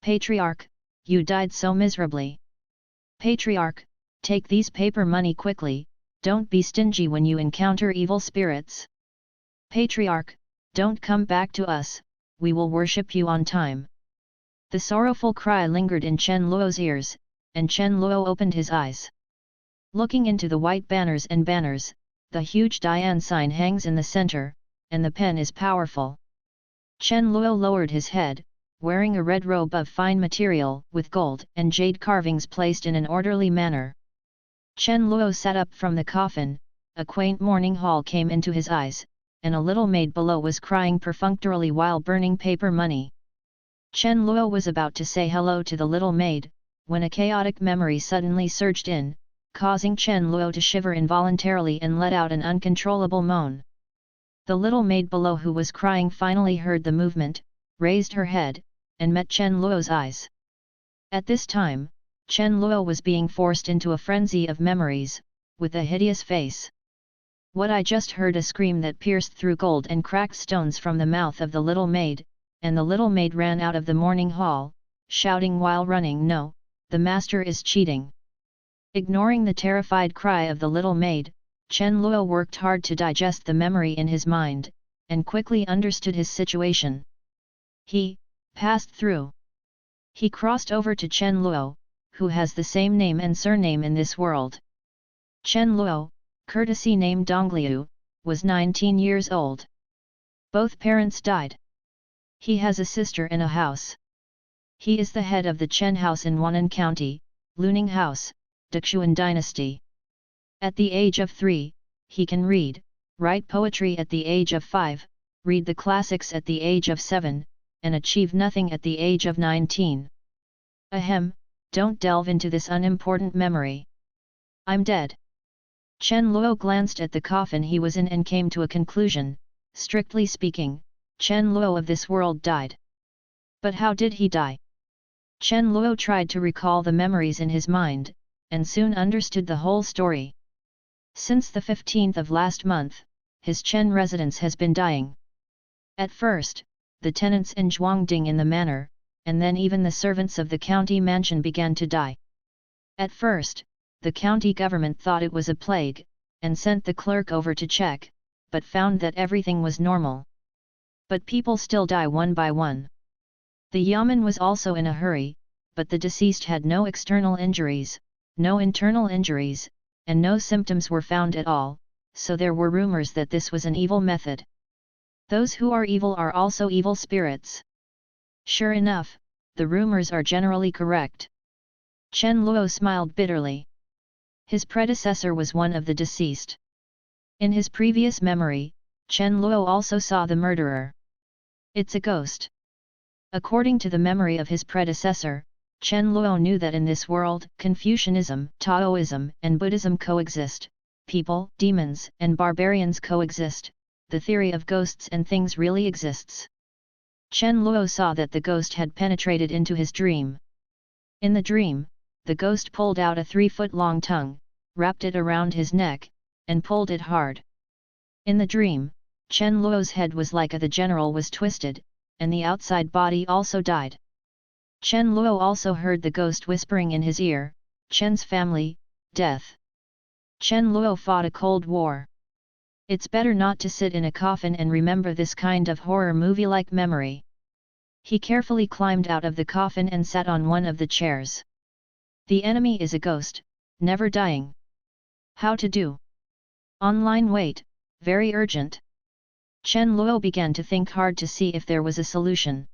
Patriarch, you died so miserably. Patriarch, take these paper money quickly, don't be stingy when you encounter evil spirits. Patriarch, don't come back to us, we will worship you on time. The sorrowful cry lingered in Chen Luo's ears, and Chen Luo opened his eyes. Looking into the white banners, the huge Dian sign hangs in the center, and the pen is powerful. Chen Luo lowered his head, wearing a red robe of fine material with gold and jade carvings placed in an orderly manner. Chen Luo sat up from the coffin, a quaint morning hall came into his eyes, and a little maid below was crying perfunctorily while burning paper money. Chen Luo was about to say hello to the little maid, when a chaotic memory suddenly surged in, causing Chen Luo to shiver involuntarily and let out an uncontrollable moan. The little maid below who was crying finally heard the movement, raised her head, and met Chen Luo's eyes. At this time, Chen Luo was being forced into a frenzy of memories, with a hideous face. What I just heard, a scream that pierced through gold and cracked stones from the mouth of the little maid, and the little maid ran out of the morning hall, shouting while running, "No, the master is cheating." Ignoring the terrified cry of the little maid, Chen Luo worked hard to digest the memory in his mind, and quickly understood his situation. He passed through. He crossed over to Chen Luo, who has the same name and surname in this world. Chen Luo, courtesy name Dongliu, was 19 years old. Both parents died. He has a sister and a house. He is the head of the Chen house in Wannan County, Luning House, Daxuan Dynasty. At the age of 3, he can read, write poetry at the age of 5, read the classics at the age of 7, and achieve nothing at the age of 19. Ahem, don't delve into this unimportant memory. I'm dead. Chen Luo glanced at the coffin he was in and came to a conclusion. Strictly speaking, Chen Luo of this world died. But how did he die? Chen Luo tried to recall the memories in his mind, and soon understood the whole story. Since the 15th of last month, his Chen residence has been dying. At first, the tenants in Zhuangding in the manor, and then even the servants of the county mansion began to die. At first, the county government thought it was a plague, and sent the clerk over to check, but found that everything was normal. But people still die one by one. The yamen was also in a hurry, but the deceased had no external injuries, no internal injuries, and no symptoms were found at all, so there were rumors that this was an evil method. Those who are evil are also evil spirits. Sure enough, the rumors are generally correct. Chen Luo smiled bitterly. His predecessor was one of the deceased. In his previous memory, Chen Luo also saw the murderer. It's a ghost. According to the memory of his predecessor, Chen Luo knew that in this world, Confucianism, Taoism, and Buddhism coexist, people, demons, and barbarians coexist, the theory of ghosts and things really exists. Chen Luo saw that the ghost had penetrated into his dream. In the dream, the ghost pulled out a 3-foot-long tongue, wrapped it around his neck, and pulled it hard. In the dream, Chen Luo's head was like the general was twisted, and the outside body also died. Chen Luo also heard the ghost whispering in his ear, "Chen's family, death." Chen Luo fought a cold war. It's better not to sit in a coffin and remember this kind of horror movie-like memory. He carefully climbed out of the coffin and sat on one of the chairs. The enemy is a ghost, never dying. How to do? Online wait, very urgent. Chen Luo began to think hard to see if there was a solution.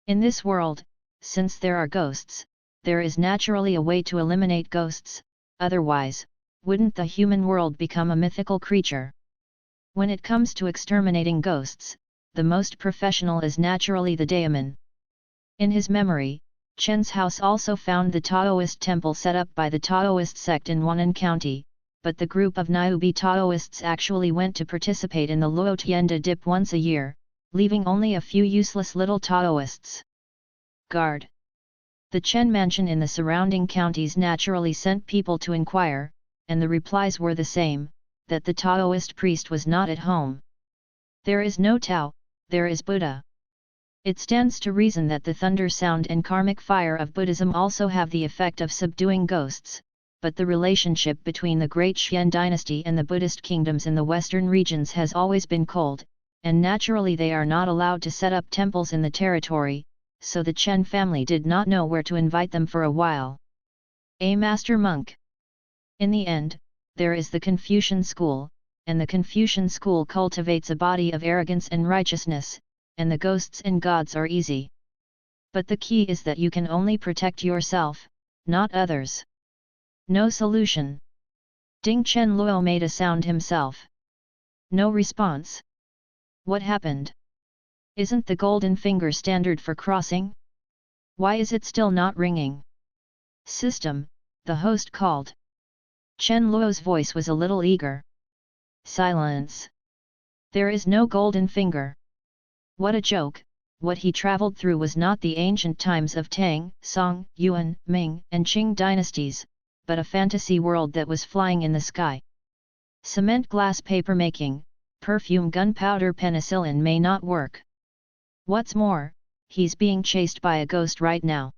In this world, since there are ghosts, there is naturally a way to eliminate ghosts, otherwise, wouldn't the human world become a mythical creature? When it comes to exterminating ghosts, the most professional is naturally the daemon. In his memory, Chen's house also found the Taoist temple set up by the Taoist sect in Wannan County, but the group of Niobe Taoists actually went to participate in the Luo Tianda dip once a year, leaving only a few useless little Taoists. Guard. The Chen mansion in the surrounding counties naturally sent people to inquire, and the replies were the same, that the Taoist priest was not at home. There is no Tao, there is Buddha. It stands to reason that the thunder sound and karmic fire of Buddhism also have the effect of subduing ghosts, but the relationship between the Great Xian dynasty and the Buddhist kingdoms in the western regions has always been cold, and naturally they are not allowed to set up temples in the territory, so the Chen family did not know where to invite them for a while. A master monk. In the end, there is the Confucian school, and the Confucian school cultivates a body of arrogance and righteousness, and the ghosts and gods are easy. But the key is that you can only protect yourself, not others. No solution. Ding Chen Luo made a sound himself. No response. What happened? Isn't the golden finger standard for crossing? Why is it still not ringing? System, the host called. Chen Luo's voice was a little eager. Silence. There is no golden finger. What a joke! What he traveled through was not the ancient times of Tang, Song, Yuan, Ming, and Qing dynasties, but a fantasy world that was flying in the sky. Cement glass paper making, perfume gunpowder penicillin may not work. What's more, he's being chased by a ghost right now.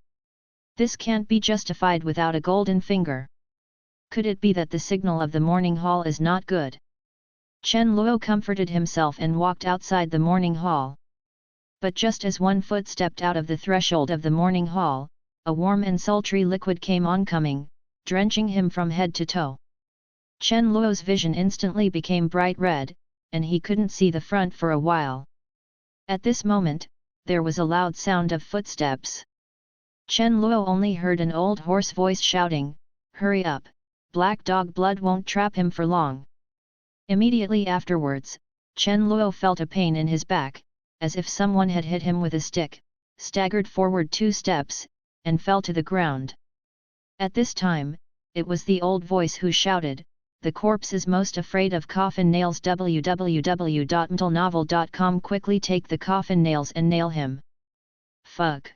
This can't be justified without a golden finger. Could it be that the signal of the morning hall is not good? Chen Luo comforted himself and walked outside the morning hall. But just as one foot stepped out of the threshold of the morning hall, a warm and sultry liquid came oncoming, drenching him from head to toe. Chen Luo's vision instantly became bright red, and he couldn't see the front for a while. At this moment, there was a loud sound of footsteps. Chen Luo only heard an old hoarse voice shouting, "Hurry up, black dog blood won't trap him for long." Immediately afterwards, Chen Luo felt a pain in his back, as if someone had hit him with a stick, staggered forward 2 steps, and fell to the ground. At this time, it was the old voice who shouted, "The corpse is most afraid of coffin nails." www.mtlnovel.com. Quickly take the coffin nails and nail him. Fuck.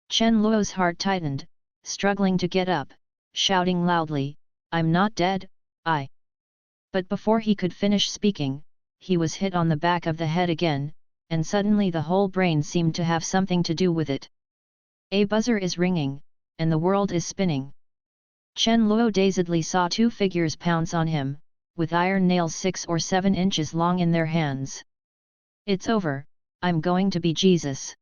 Chen Luo's heart tightened, struggling to get up, shouting loudly, "I'm not dead, I." But before he could finish speaking, he was hit on the back of the head again, and suddenly the whole brain seemed to have something to do with it. A buzzer is ringing, and the world is spinning. Chen Luo dazedly saw 2 figures pounce on him, with iron nails 6 or 7 inches long in their hands. It's over, I'm going to be Jesus.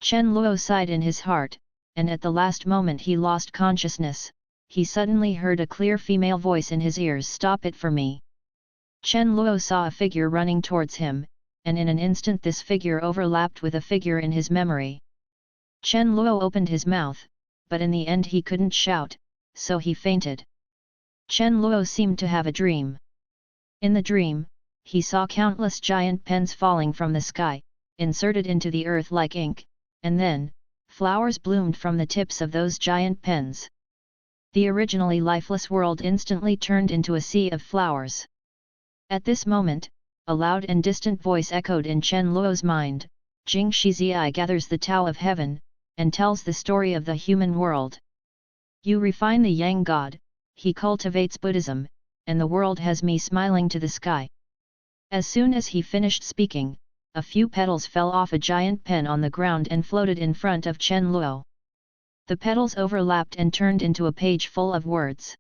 Chen Luo sighed in his heart, and at the last moment he lost consciousness. He suddenly heard a clear female voice in his ears, "Stop it for me." Chen Luo saw a figure running towards him, and in an instant this figure overlapped with a figure in his memory. Chen Luo opened his mouth, but in the end he couldn't shout, so he fainted. Chen Luo seemed to have a dream. In the dream, he saw countless giant pens falling from the sky, inserted into the earth like ink, and then, flowers bloomed from the tips of those giant pens. The originally lifeless world instantly turned into a sea of flowers. At this moment, a loud and distant voice echoed in Chen Luo's mind, "Jing Shizi gathers the Tao of Heaven, and tells the story of the human world. You refine the Yang God, he cultivates Buddhism, and the world has me smiling to the sky." As soon as he finished speaking, a few petals fell off a giant pen on the ground and floated in front of Chen Luo. The petals overlapped and turned into a page full of words.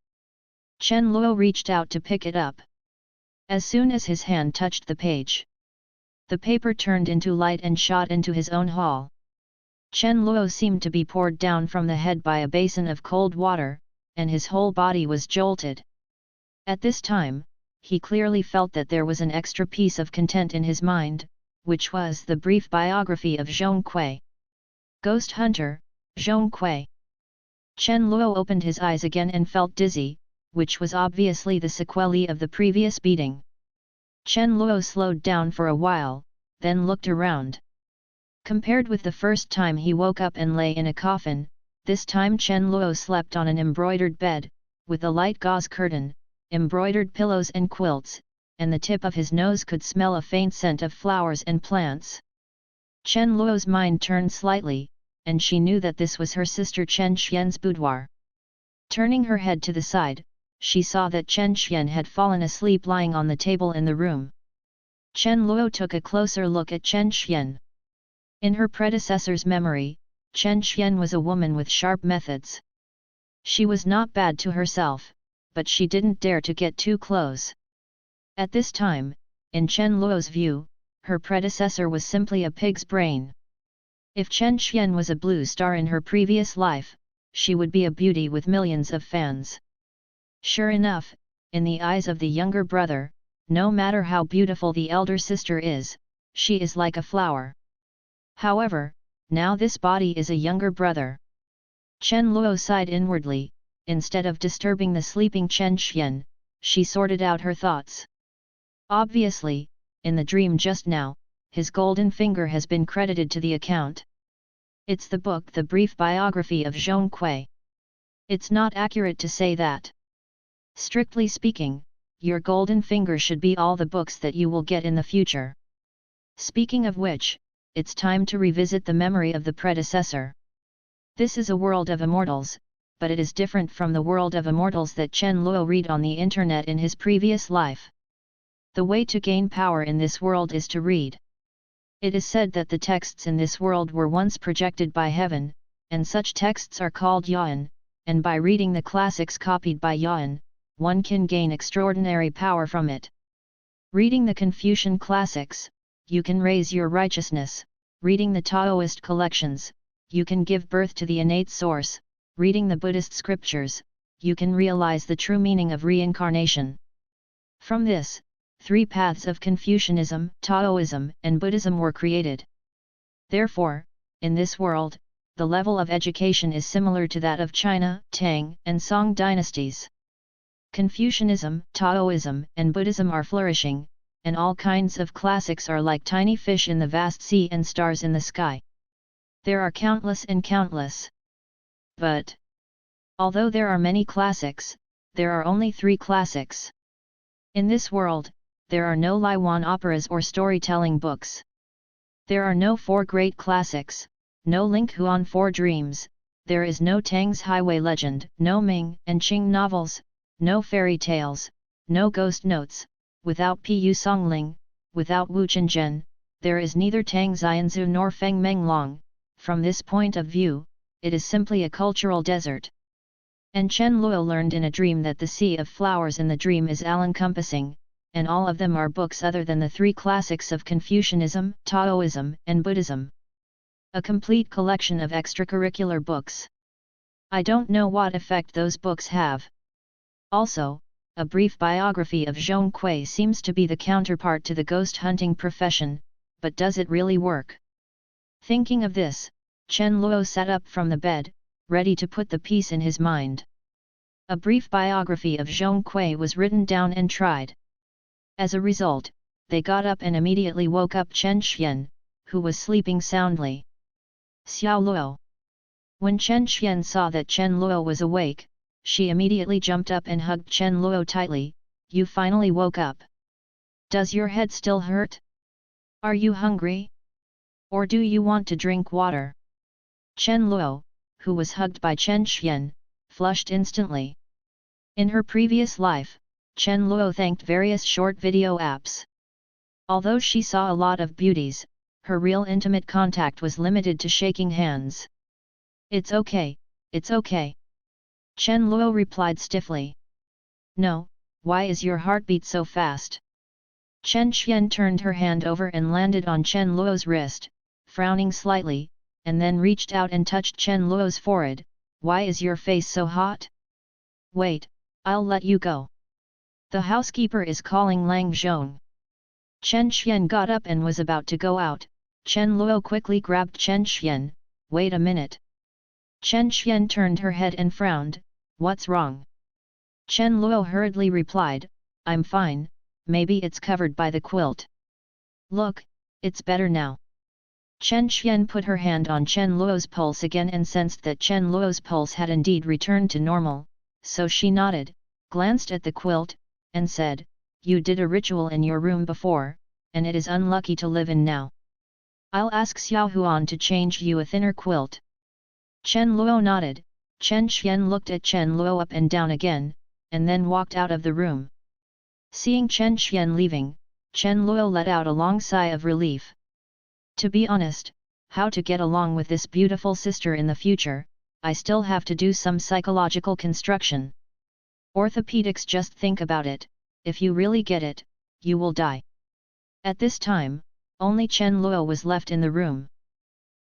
Chen Luo reached out to pick it up. As soon as his hand touched the page, the paper turned into light and shot into his own hall. Chen Luo seemed to be poured down from the head by a basin of cold water, and his whole body was jolted. At this time, he clearly felt that there was an extra piece of content in his mind, which was the brief biography of Zhong Kui. Ghost Hunter, Zhong Kui. Chen Luo opened his eyes again and felt dizzy, which was obviously the sequelae of the previous beating. Chen Luo slowed down for a while, then looked around. Compared with the first time he woke up and lay in a coffin, this time Chen Luo slept on an embroidered bed, with a light gauze curtain, embroidered pillows and quilts, and the tip of his nose could smell a faint scent of flowers and plants. Chen Luo's mind turned slightly, and she knew that this was her sister Chen Xian's boudoir. Turning her head to the side, she saw that Chen Xian had fallen asleep lying on the table in the room. Chen Luo took a closer look at Chen Xian. In her predecessor's memory, Chen Xian was a woman with sharp methods. She was not bad to herself, but she didn't dare to get too close. At this time, in Chen Luo's view, her predecessor was simply a pig's brain. If Chen Xian was a blue star in her previous life, she would be a beauty with millions of fans. Sure enough, in the eyes of the younger brother, no matter how beautiful the elder sister is, she is like a flower. However, now this body is a younger brother. Chen Luo sighed inwardly. Instead of disturbing the sleeping Chen Xian, she sorted out her thoughts. Obviously, in the dream just now, his golden finger has been credited to the account. It's the book The Brief Biography of Zhong Kui. It's not accurate to say that. Strictly speaking, your golden finger should be all the books that you will get in the future. Speaking of which, it's time to revisit the memory of the predecessor. This is a world of immortals, but it is different from the world of immortals that Chen Luo read on the internet in his previous life. The way to gain power in this world is to read. It is said that the texts in this world were once projected by heaven, and such texts are called Yuan, and by reading the classics copied by Yuan, one can gain extraordinary power from it. Reading the Confucian classics, you can raise your righteousness. Reading the Taoist collections, you can give birth to the innate source. Reading the Buddhist scriptures, you can realize the true meaning of reincarnation. From this, three paths of Confucianism, Taoism, and Buddhism were created. Therefore, in this world, the level of education is similar to that of China, Tang, and Song dynasties. Confucianism, Taoism, and Buddhism are flourishing, and all kinds of classics are like tiny fish in the vast sea and stars in the sky. There are countless and countless. But, although there are many classics, there are only 3 classics. In this world, there are no Laiwan operas or storytelling books. There are no 4 great classics, no Ling Huan 4 dreams, there is no Tang's Highway Legend, no Ming and Qing novels, no fairy tales, no ghost notes, without Pu Songling, without Wu Chenzhen, there is neither Tang Xianzu nor Feng Menglong. From this point of view, it is simply a cultural desert. And Chen Luo learned in a dream that the sea of flowers in the dream is all-encompassing, and all of them are books other than the 3 classics of Confucianism, Taoism, and Buddhism. A complete collection of extracurricular books. I don't know what effect those books have. Also, a brief biography of Zhong Kui seems to be the counterpart to the ghost hunting profession, but does it really work? Thinking of this, Chen Luo sat up from the bed, ready to put the piece in his mind. A brief biography of Zhong Kui was written down and tried. As a result, they got up and immediately woke up Chen Xian, who was sleeping soundly. Xiao Luo. When Chen Xian saw that Chen Luo was awake, she immediately jumped up and hugged Chen Luo tightly. You finally woke up. Does your head still hurt? Are you hungry? Or do you want to drink water? Chen Luo, who was hugged by Chen Xian, flushed instantly. In her previous life, Chen Luo thanked various short video apps. Although she saw a lot of beauties, her real intimate contact was limited to shaking hands. It's okay, it's okay. Chen Luo replied stiffly. No, why is your heartbeat so fast? Chen Xian turned her hand over and landed on Chen Luo's wrist, frowning slightly, and then reached out and touched Chen Luo's forehead. Why is your face so hot? Wait, I'll let you go. The housekeeper is calling Lang Zhong. Chen Xian got up and was about to go out. Chen Luo quickly grabbed Chen Xian. Wait a minute. Chen Xian turned her head and frowned. What's wrong? Chen Luo hurriedly replied, I'm fine, maybe it's covered by the quilt. Look, it's better now. Chen Xian put her hand on Chen Luo's pulse again and sensed that Chen Luo's pulse had indeed returned to normal, so she nodded, glanced at the quilt, and said, You did a ritual in your room before, and it is unlucky to live in now. I'll ask Xiao Huan to change you a thinner quilt. Chen Luo nodded. Chen Xian looked at Chen Luo up and down again, and then walked out of the room. Seeing Chen Xian leaving, Chen Luo let out a long sigh of relief. To be honest, how to get along with this beautiful sister in the future. I still have to do some psychological construction. Orthopedics, just think about it, if you really get it, you will die. At this time, only Chen Luo was left in the room.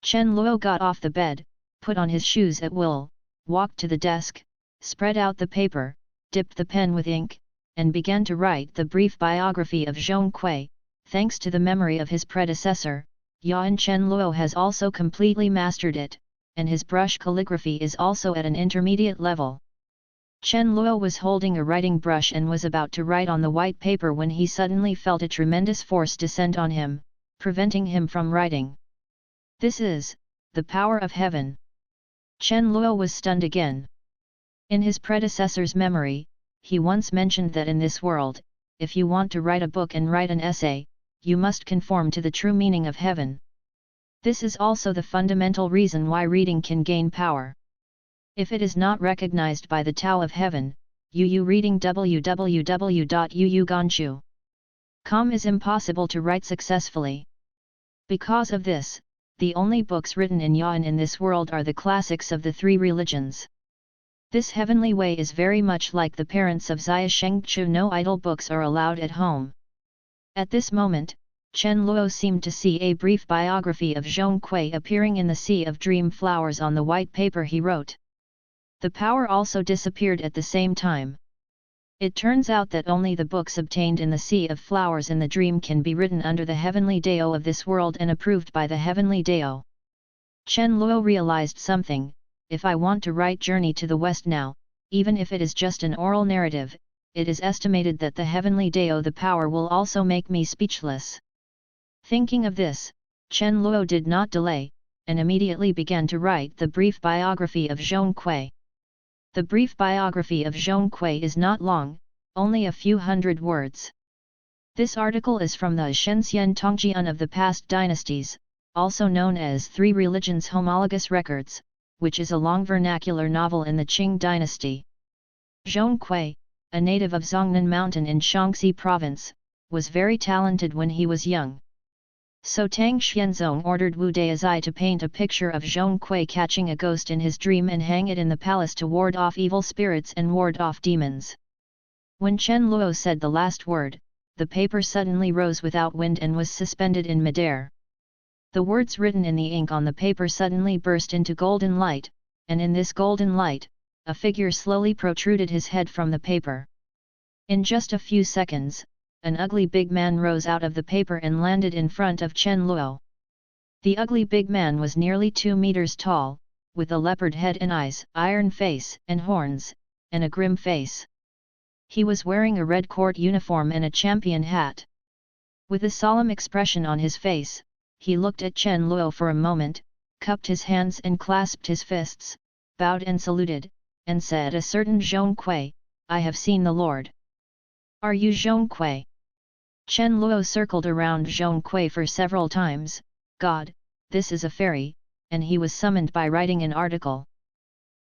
Chen Luo got off the bed, put on his shoes at will, walked to the desk, spread out the paper, dipped the pen with ink, and began to write the brief biography of Zhong Kui. Thanks to the memory of his predecessor, Yan Chen Luo has also completely mastered it, and his brush calligraphy is also at an intermediate level. Chen Luo was holding a writing brush and was about to write on the white paper when he suddenly felt a tremendous force descend on him, preventing him from writing. This is the power of heaven. Chen Luo was stunned again. In his predecessor's memory, he once mentioned that in this world, if you want to write a book and write an essay, you must conform to the true meaning of heaven. This is also the fundamental reason why reading can gain power. If it is not recognized by the Tao of Heaven, reading www.uuganchu.com is impossible to write successfully. Because of this, the only books written in Yan in this world are the classics of the three religions. This heavenly way is very much like the parents of Xia Shengchu. No idle books are allowed at home. At this moment, Chen Luo seemed to see a brief biography of Zhong Kui appearing in the sea of dream flowers on the white paper he wrote. The power also disappeared at the same time. It turns out that only the books obtained in the sea of flowers in the dream can be written under the heavenly Dao of this world and approved by the heavenly Dao. Chen Luo realized something: if I want to write Journey to the West now, even if it is just an oral narrative, it is estimated that the heavenly Dao, the power, will also make me speechless. Thinking of this, Chen Luo did not delay, and immediately began to write the brief biography of Zhong Kui. The brief biography of Zhong Kui is not long, only a few hundred words. This article is from the Shenzhen Tongjian of the past dynasties, also known as Three Religions Homologous Records, which is a long vernacular novel in the Qing dynasty. Zhong Kui, a native of Zhongnan Mountain in Shaanxi Province, was very talented when he was young. So Tang Xianzong ordered Wu Daizai to paint a picture of Zhong Kui catching a ghost in his dream and hang it in the palace to ward off evil spirits and ward off demons. When Chen Luo said the last word, the paper suddenly rose without wind and was suspended in midair. The words written in the ink on the paper suddenly burst into golden light, and in this golden light, a figure slowly protruded his head from the paper. In just a few seconds, an ugly big man rose out of the paper and landed in front of Chen Luo. The ugly big man was nearly 2 meters tall, with a leopard head and eyes, iron face and horns, and a grim face. He was wearing a red court uniform and a champion hat. With a solemn expression on his face, he looked at Chen Luo for a moment, cupped his hands and clasped his fists, bowed and saluted, and said, "A certain Zhong Kui, I have seen the Lord." "Are you Zhong Kui?" Chen Luo circled around Zhong Kui for several times. "God, this is a fairy," and he was summoned by writing an article.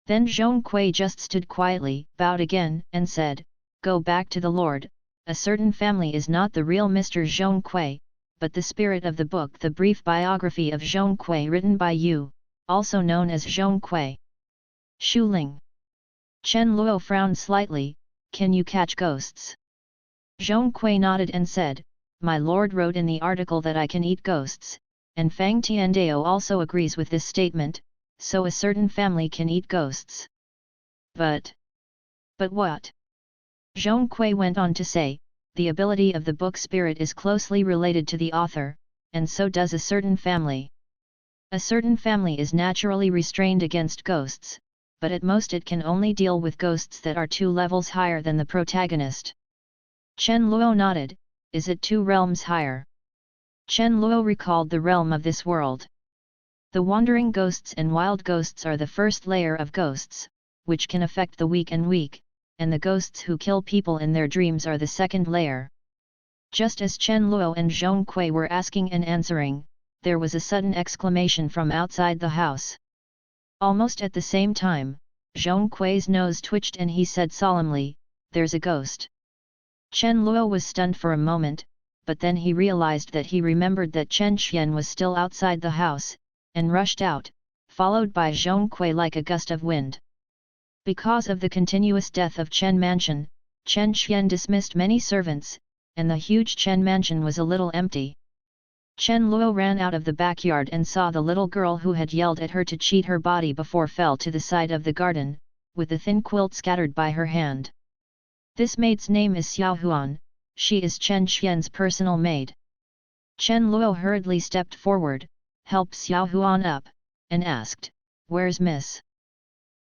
Then Zhong Kui just stood quietly, bowed again, and said, "Go back to the Lord, a certain family is not the real Mr. Zhong Kui, but the spirit of the book, the brief biography of Zhong Kui written by you, also known as Zhong Kui." Shu Ling. Chen Luo frowned slightly. "Can you catch ghosts?" Zhong Kui nodded and said, "My lord wrote in the article that I can eat ghosts, and Fang Tiandao also agrees with this statement, so a certain family can eat ghosts." But what?" Zhong Kui went on to say, "The ability of the book spirit is closely related to the author, and so does a certain family. A certain family is naturally restrained against ghosts, but at most it can only deal with ghosts that are 2 levels higher than the protagonist." Chen Luo nodded. "Is it 2 realms higher?" Chen Luo recalled the realm of this world. The wandering ghosts and wild ghosts are the first layer of ghosts, which can affect the weak, and the ghosts who kill people in their dreams are the second layer. Just as Chen Luo and Zhong Kui were asking and answering, there was a sudden exclamation from outside the house. Almost at the same time, Zhong Kui's nose twitched and he said solemnly, "There's a ghost." Chen Luo was stunned for a moment, but then he realized that he remembered that Chen Xian was still outside the house, and rushed out, followed by Zhong Kui like a gust of wind. Because of the continuous death of Chen Mansion, Chen Xian dismissed many servants, and the huge Chen Mansion was a little empty. Chen Luo ran out of the backyard and saw the little girl who had yelled at her to cheat her body before fell to the side of the garden, with the thin quilt scattered by her hand. This maid's name is Xiao Huan, she is Chen Xian's personal maid. Chen Luo hurriedly stepped forward, helped Xiao Huan up, and asked, "Where's Miss?"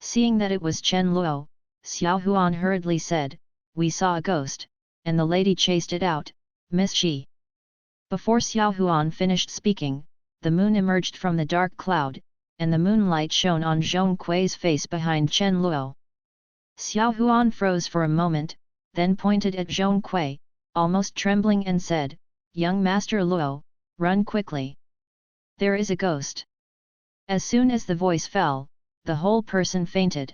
Seeing that it was Chen Luo, Xiao Huan hurriedly said, "We saw a ghost, and the lady chased it out, Miss Shi." Before Xiao Huan finished speaking, the moon emerged from the dark cloud, and the moonlight shone on Zhong Kui's face behind Chen Luo. Xiao Huan froze for a moment, then pointed at Zhong Kui, almost trembling and said, "Young Master Luo, run quickly. There is a ghost." As soon as the voice fell, the whole person fainted.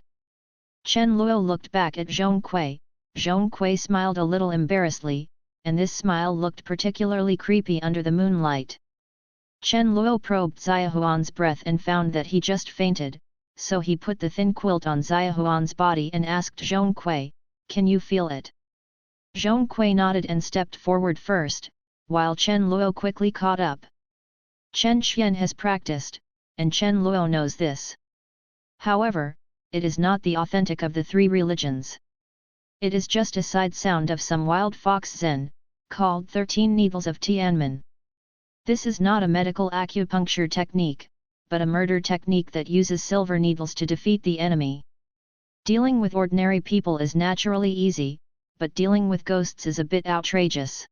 Chen Luo looked back at Zhong Kui smiled a little embarrassedly, and this smile looked particularly creepy under the moonlight. Chen Luo probed Xiaohuan's breath and found that he just fainted, so he put the thin quilt on Xiaohuan's body and asked Zhong Kui, "Can you feel it?" Zhong Kui nodded and stepped forward first, while Chen Luo quickly caught up. Chen Xian has practiced, and Chen Luo knows this. However, it is not the authentic of the three religions. It is just a side sound of some wild fox Zen, called 13 Needles of Tianmen. This is not a medical acupuncture technique, but a murder technique that uses silver needles to defeat the enemy. Dealing with ordinary people is naturally easy, but dealing with ghosts is a bit outrageous.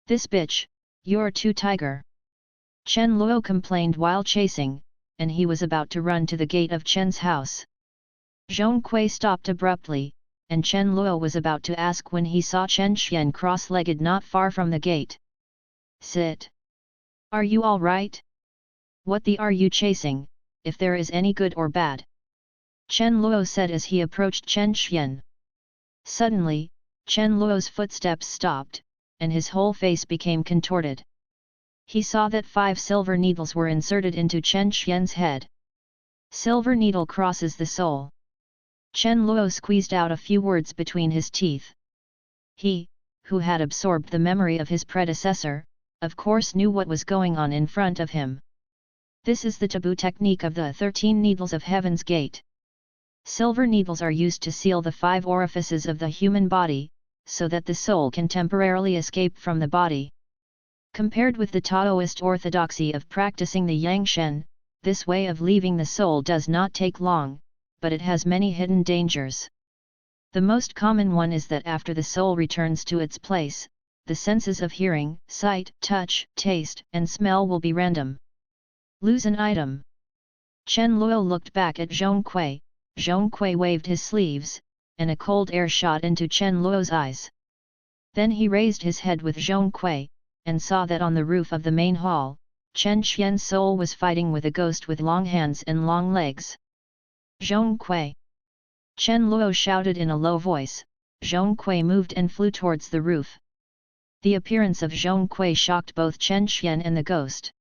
"This bitch, you're too tiger," Chen Luo complained while chasing, and he was about to run to the gate of Chen's house. Zhong Kui stopped abruptly, and Chen Luo was about to ask when he saw Chen Xian cross-legged not far from the gate. "Sit. Are you all right? What the are you chasing, if there is any good or bad?" Chen Luo said as he approached Chen Xian. Suddenly, Chen Luo's footsteps stopped, and his whole face became contorted. He saw that 5 silver needles were inserted into Chen Xian's head. Silver needle crosses the soul. Chen Luo squeezed out a few words between his teeth. He, who had absorbed the memory of his predecessor, of course knew what was going on in front of him. This is the taboo technique of the 13 Needles of Heaven's Gate. Silver needles are used to seal the 5 orifices of the human body, so that the soul can temporarily escape from the body. Compared with the Taoist orthodoxy of practicing the Yang Shen, this way of leaving the soul does not take long, but it has many hidden dangers. The most common one is that after the soul returns to its place, the senses of hearing, sight, touch, taste, and smell will be random. Lose an item. Chen Luo looked back at Zhong Kui. Zhong Kui waved his sleeves, and a cold air shot into Chen Luo's eyes. Then he raised his head with Zhong Kui, and saw that on the roof of the main hall, Chen Xian's soul was fighting with a ghost with long hands and long legs. "Zhong Kui!" Chen Luo shouted in a low voice. Zhong Kui moved and flew towards the roof. The appearance of Zhong Kui shocked both Chen Xian and the ghost.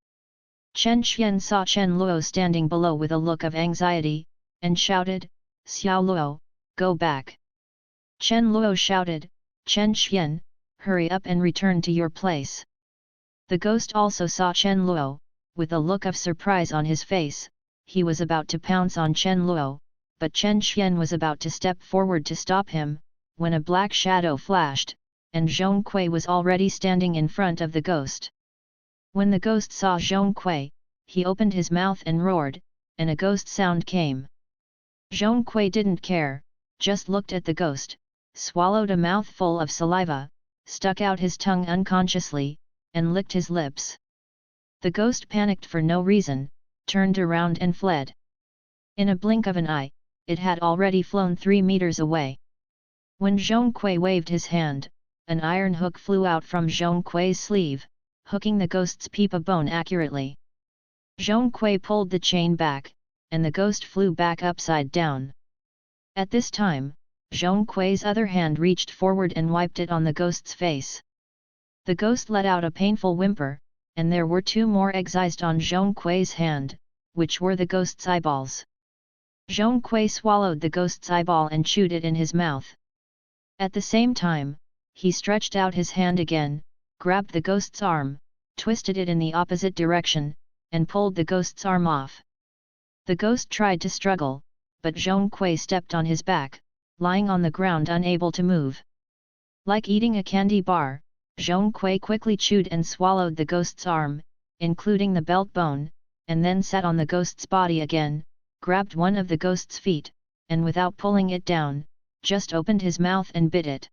Chen Xian saw Chen Luo standing below with a look of anxiety, and shouted, "Xiao Luo, go back." Chen Luo shouted, "Chen Xian, hurry up and return to your place." The ghost also saw Chen Luo, with a look of surprise on his face. He was about to pounce on Chen Luo, but Chen Xian was about to step forward to stop him, when a black shadow flashed, and Zhong Kui was already standing in front of the ghost. When the ghost saw Zhong Kui, he opened his mouth and roared, and a ghost sound came. Zhong Kui didn't care, just looked at the ghost, swallowed a mouthful of saliva, stuck out his tongue unconsciously, and licked his lips. The ghost panicked for no reason, turned around and fled. In a blink of an eye, it had already flown 3 meters away. When Zhong Kui waved his hand, an iron hook flew out from Zhong Kui's sleeve, hooking the ghost's pipa bone accurately. Zhong Kui pulled the chain back, and the ghost flew back upside down. At this time, Zhong Kui's other hand reached forward and wiped it on the ghost's face. The ghost let out a painful whimper, and there were 2 more excised on Zhong Kui's hand, which were the ghost's eyeballs. Zhong Kui swallowed the ghost's eyeball and chewed it in his mouth. At the same time, he stretched out his hand again, grabbed the ghost's arm, twisted it in the opposite direction, and pulled the ghost's arm off. The ghost tried to struggle, but Zhong Kui stepped on his back, lying on the ground unable to move. Like eating a candy bar, Zhong Kui quickly chewed and swallowed the ghost's arm, including the belt bone, and then sat on the ghost's body again, grabbed one of the ghost's feet, and without pulling it down, just opened his mouth and bit it.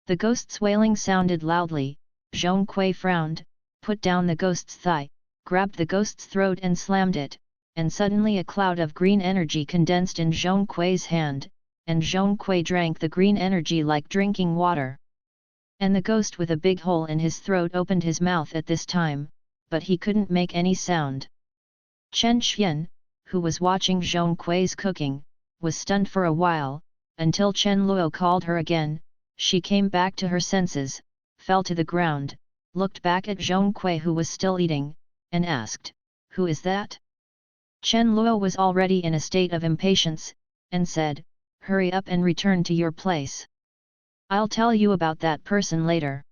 The ghost's wailing sounded loudly. Zhong Kui frowned, put down the ghost's thigh, grabbed the ghost's throat and slammed it, and suddenly a cloud of green energy condensed in Zhong Kui's hand, and Zhong Kui drank the green energy like drinking water. And the ghost with a big hole in his throat opened his mouth at this time, but he couldn't make any sound. Chen Xian, who was watching Zhong Kui's cooking, was stunned for a while, until Chen Luo called her again. She came back to her senses, fell to the ground, looked back at Zhong Kui who was still eating, and asked, "Who is that?" Chen Luo was already in a state of impatience, and said, "Hurry up and return to your place. I'll tell you about that person later."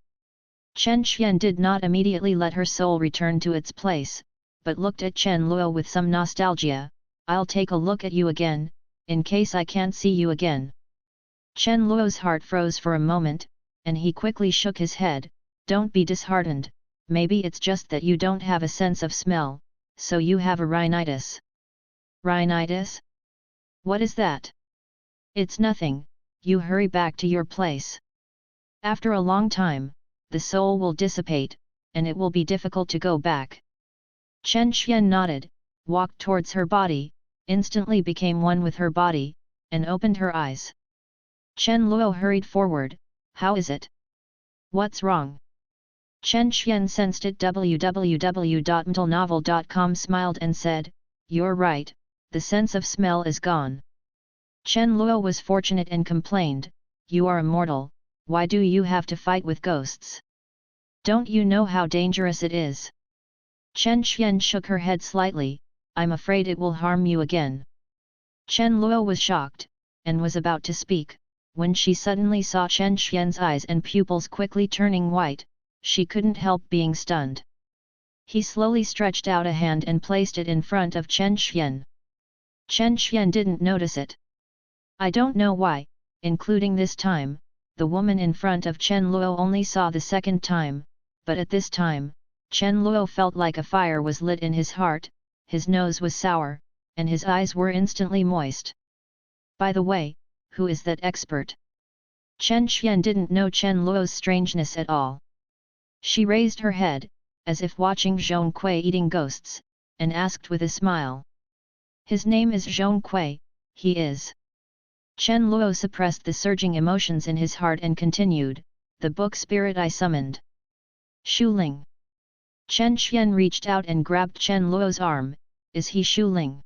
Chen Xian did not immediately let her soul return to its place, but looked at Chen Luo with some nostalgia. "I'll take a look at you again, in case I can't see you again." Chen Luo's heart froze for a moment, and he quickly shook his head. "Don't be disheartened, maybe it's just that you don't have a sense of smell, so you have a rhinitis." "Rhinitis? What is that?" "It's nothing, you hurry back to your place. After a long time, the soul will dissipate, and it will be difficult to go back." Chen Xian nodded, walked towards her body, instantly became one with her body, and opened her eyes. Chen Luo hurried forward. "How is it? What's wrong?" Chen Xian sensed it. www.mtlnovel.com smiled and said, "You're right, the sense of smell is gone." Chen Luo was fortunate and complained, "You are immortal, why do you have to fight with ghosts? Don't you know how dangerous it is?" Chen Xian shook her head slightly, "I'm afraid it will harm you again." Chen Luo was shocked, and was about to speak, when she suddenly saw Chen Xian's eyes and pupils quickly turning white. She couldn't help being stunned. He slowly stretched out a hand and placed it in front of Chen Xian. Chen Xian didn't notice it. I don't know why, including this time, the woman in front of Chen Luo only saw the second time, but at this time, Chen Luo felt like a fire was lit in his heart, his nose was sour, and his eyes were instantly moist. "By the way, who is that expert?" Chen Xian didn't know Chen Luo's strangeness at all. She raised her head, as if watching Zhong Kui eating ghosts, and asked with a smile. "His name is Zhong Kui, he is." Chen Luo suppressed the surging emotions in his heart and continued, "The book spirit I summoned. Shu Ling." Chen Xian reached out and grabbed Chen Luo's arm. "Is he Shu Ling?"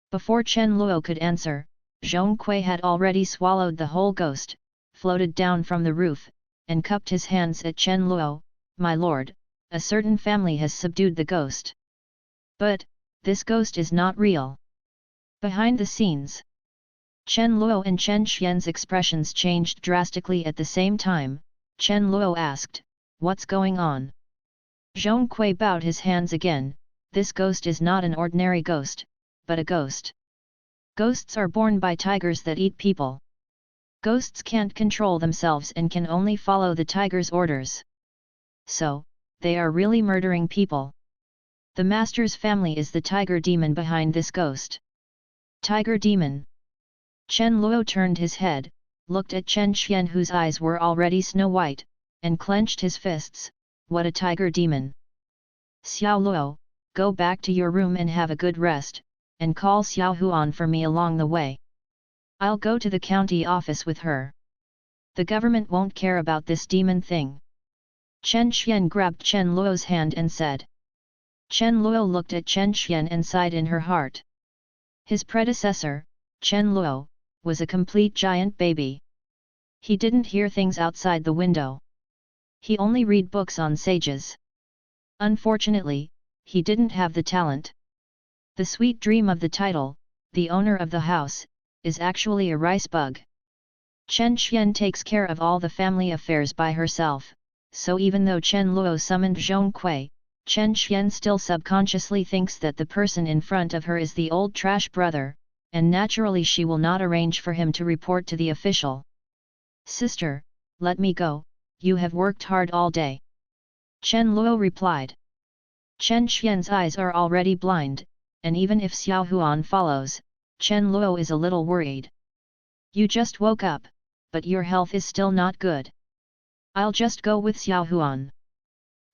Before Chen Luo could answer, Zhong Kui had already swallowed the whole ghost, floated down from the roof, and cupped his hands at Chen Luo. "My lord, a certain family has subdued the ghost. But, this ghost is not real." Behind the scenes, Chen Luo and Chen Xian's expressions changed drastically at the same time. Chen Luo asked, "What's going on?" Zhong Kui bowed his hands again. "This ghost is not an ordinary ghost, but a ghost. Ghosts are born by tigers that eat people. Ghosts can't control themselves and can only follow the tiger's orders. So, they are really murdering people. The master's family is the tiger demon behind this ghost." "Tiger demon?" Chen Luo turned his head, looked at Chen Xian whose eyes were already snow-white, and clenched his fists. "What a tiger demon! Xiao Luo, go back to your room and have a good rest, and call Xiao Huan for me along the way. I'll go to the county office with her. The government won't care about this demon thing." Chen Xian grabbed Chen Luo's hand and said. Chen Luo looked at Chen Xian and sighed in her heart. His predecessor, Chen Luo, was a complete giant baby. He didn't hear things outside the window. He only read books on sages. Unfortunately, he didn't have the talent. The sweet dream of the title, the owner of the house, is actually a rice bug. Chen Xian takes care of all the family affairs by herself, so even though Chen Luo summoned Zhong Kui, Chen Xian still subconsciously thinks that the person in front of her is the old trash brother, and naturally she will not arrange for him to report to the official. Sister, let me go, you have worked hard all day. Chen Luo replied. Chen Xian's eyes are already blind, and even if Xiao Huan follows, Chen Luo is a little worried. You just woke up, but your health is still not good. I'll just go with Xiao Huan.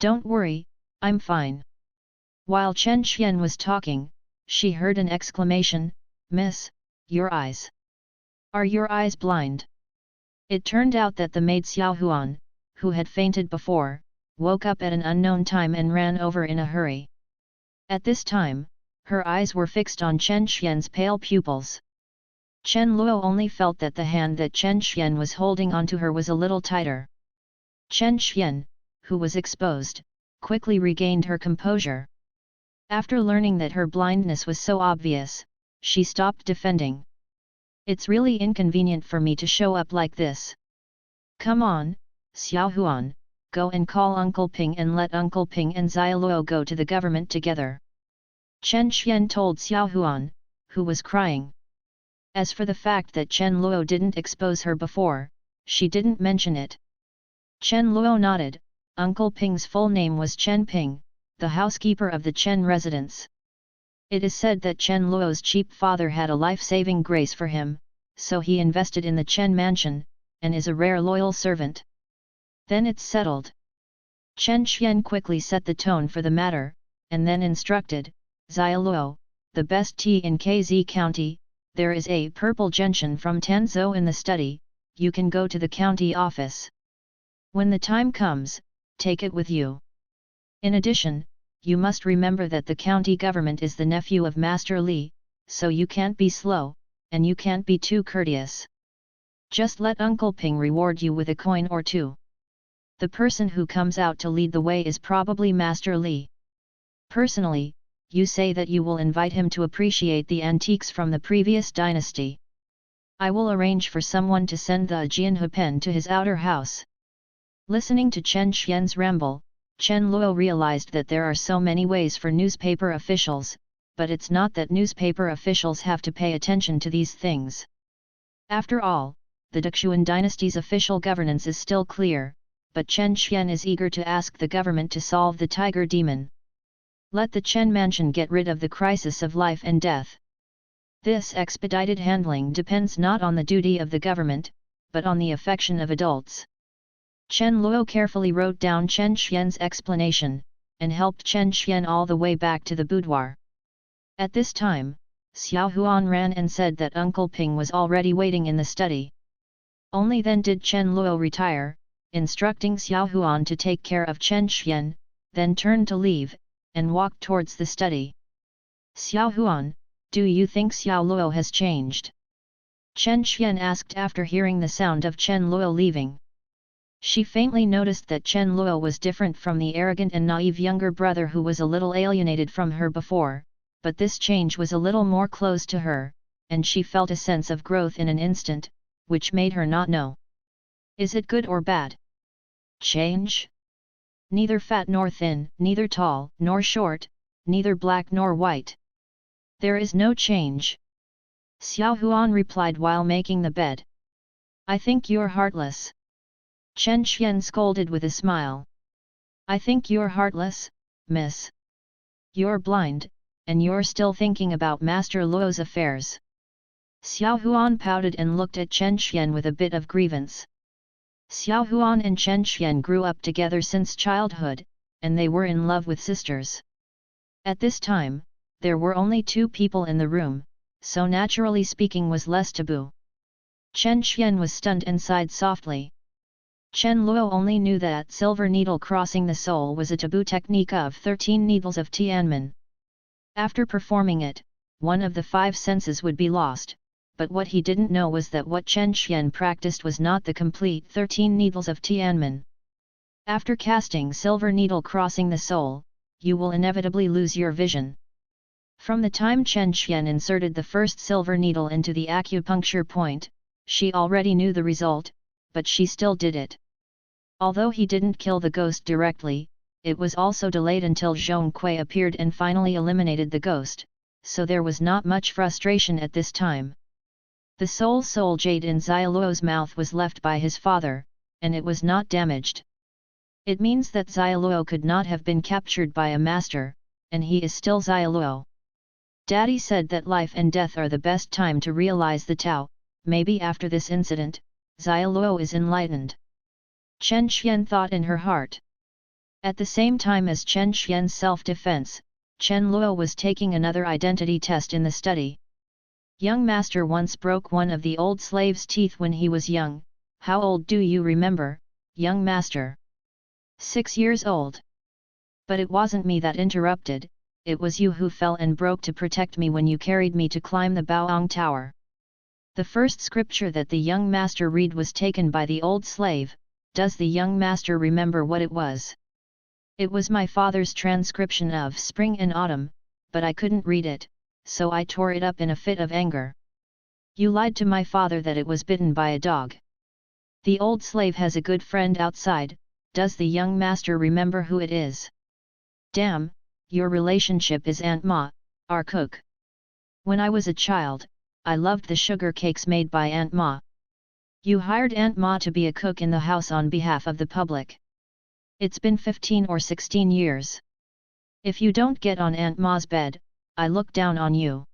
Don't worry, I'm fine. While Chen Xian was talking, she heard an exclamation, Miss, your eyes. Are your eyes blind? It turned out that the maid Xiao Huan, who had fainted before, woke up at an unknown time and ran over in a hurry. At this time, her eyes were fixed on Chen Xian's pale pupils. Chen Luo only felt that the hand that Chen Xian was holding onto her was a little tighter. Chen Xian, who was exposed, quickly regained her composure. After learning that her blindness was so obvious, she stopped defending. It's really inconvenient for me to show up like this. Come on, Xiao Huan, go and call Uncle Ping and let Uncle Ping and Xia Luo go to the government together. Chen Xian told Xiao Huan, who was crying. As for the fact that Chen Luo didn't expose her before, she didn't mention it. Chen Luo nodded. Uncle Ping's full name was Chen Ping, the housekeeper of the Chen residence. It is said that Chen Luo's cheap father had a life-saving grace for him, so he invested in the Chen mansion, and is a rare loyal servant. Then it's settled. Chen Xian quickly set the tone for the matter, and then instructed, Xia Luo, the best tea in KZ County, there is a purple gentian from Tanzhou in the study, you can go to the county office. When the time comes, take it with you. In addition, you must remember that the county government is the nephew of Master Li, so you can't be slow, and you can't be too courteous. Just let Uncle Ping reward you with a coin or two. The person who comes out to lead the way is probably Master Li. Personally, you say that you will invite him to appreciate the antiques from the previous dynasty. I will arrange for someone to send the Jianhe pen to his outer house. Listening to Chen Xian's ramble, Chen Luo realized that there are so many ways for newspaper officials, but it's not that newspaper officials have to pay attention to these things. After all, the Dexuan dynasty's official governance is still clear, but Chen Xian is eager to ask the government to solve the tiger demon. Let the Chen mansion get rid of the crisis of life and death. This expedited handling depends not on the duty of the government, but on the affection of adults. Chen Luo carefully wrote down Chen Xian's explanation, and helped Chen Xian all the way back to the boudoir. At this time, Xiao Huan ran and said that Uncle Ping was already waiting in the study. Only then did Chen Luo retire, instructing Xiao Huan to take care of Chen Xian, then turned to leave, and walked towards the study. Xiao Huan, do you think Xiao Luo has changed? Chen Xian asked after hearing the sound of Chen Luo leaving. She faintly noticed that Chen Luo was different from the arrogant and naive younger brother who was a little alienated from her before, but this change was a little more close to her, and she felt a sense of growth in an instant, which made her not know. Is it good or bad? Change? Neither fat nor thin, neither tall nor short, neither black nor white. There is no change. Xiao Huan replied while making the bed. I think you're heartless. Chen Xian scolded with a smile. I think you're heartless, miss. You're blind, and you're still thinking about Master Luo's affairs. Xiao Huan pouted and looked at Chen Xian with a bit of grievance. Xiao Huan and Chen Xian grew up together since childhood, and they were in love with sisters. At this time, there were only two people in the room, so naturally speaking was less taboo. Chen Xian was stunned and sighed softly. Chen Luo only knew that silver needle crossing the soul was a taboo technique of 13 needles of Tianmen. After performing it, one of the 5 senses would be lost, but what he didn't know was that what Chen Xian practiced was not the complete 13 needles of Tianmen. After casting silver needle crossing the soul, you will inevitably lose your vision. From the time Chen Xian inserted the first silver needle into the acupuncture point, she already knew the result, but she still did it. Although he didn't kill the ghost directly, it was also delayed until Zhong Kui appeared and finally eliminated the ghost, so there was not much frustration at this time. The soul jade in Xiaoluo's mouth was left by his father, and it was not damaged. It means that Xiaoluo could not have been captured by a master, and he is still Xiaoluo. Daddy said that life and death are the best time to realize the Tao. Maybe after this incident, Xiaoluo is enlightened. Chen Xian thought in her heart. At the same time as Chen Xian's self-defense, Chen Luo was taking another identity test in the study. Young master once broke one of the old slave's teeth when he was young. How old do you remember, young master? 6 years old. But it wasn't me that interrupted, it was you who fell and broke to protect me when you carried me to climb the Baoang Tower. The first scripture that the young master read was taken by the old slave. Does the young master remember what it was? It was my father's transcription of Spring and Autumn, but I couldn't read it, so I tore it up in a fit of anger. You lied to my father that it was bitten by a dog. The old slave has a good friend outside. Does the young master remember who it is? Damn, your relationship is Aunt Ma, our cook. When I was a child, I loved the sugar cakes made by Aunt Ma. You hired Aunt Ma to be a cook in the house on behalf of the public. It's been 15 or 16 years. If you don't get on Aunt Ma's bed, I look down on you.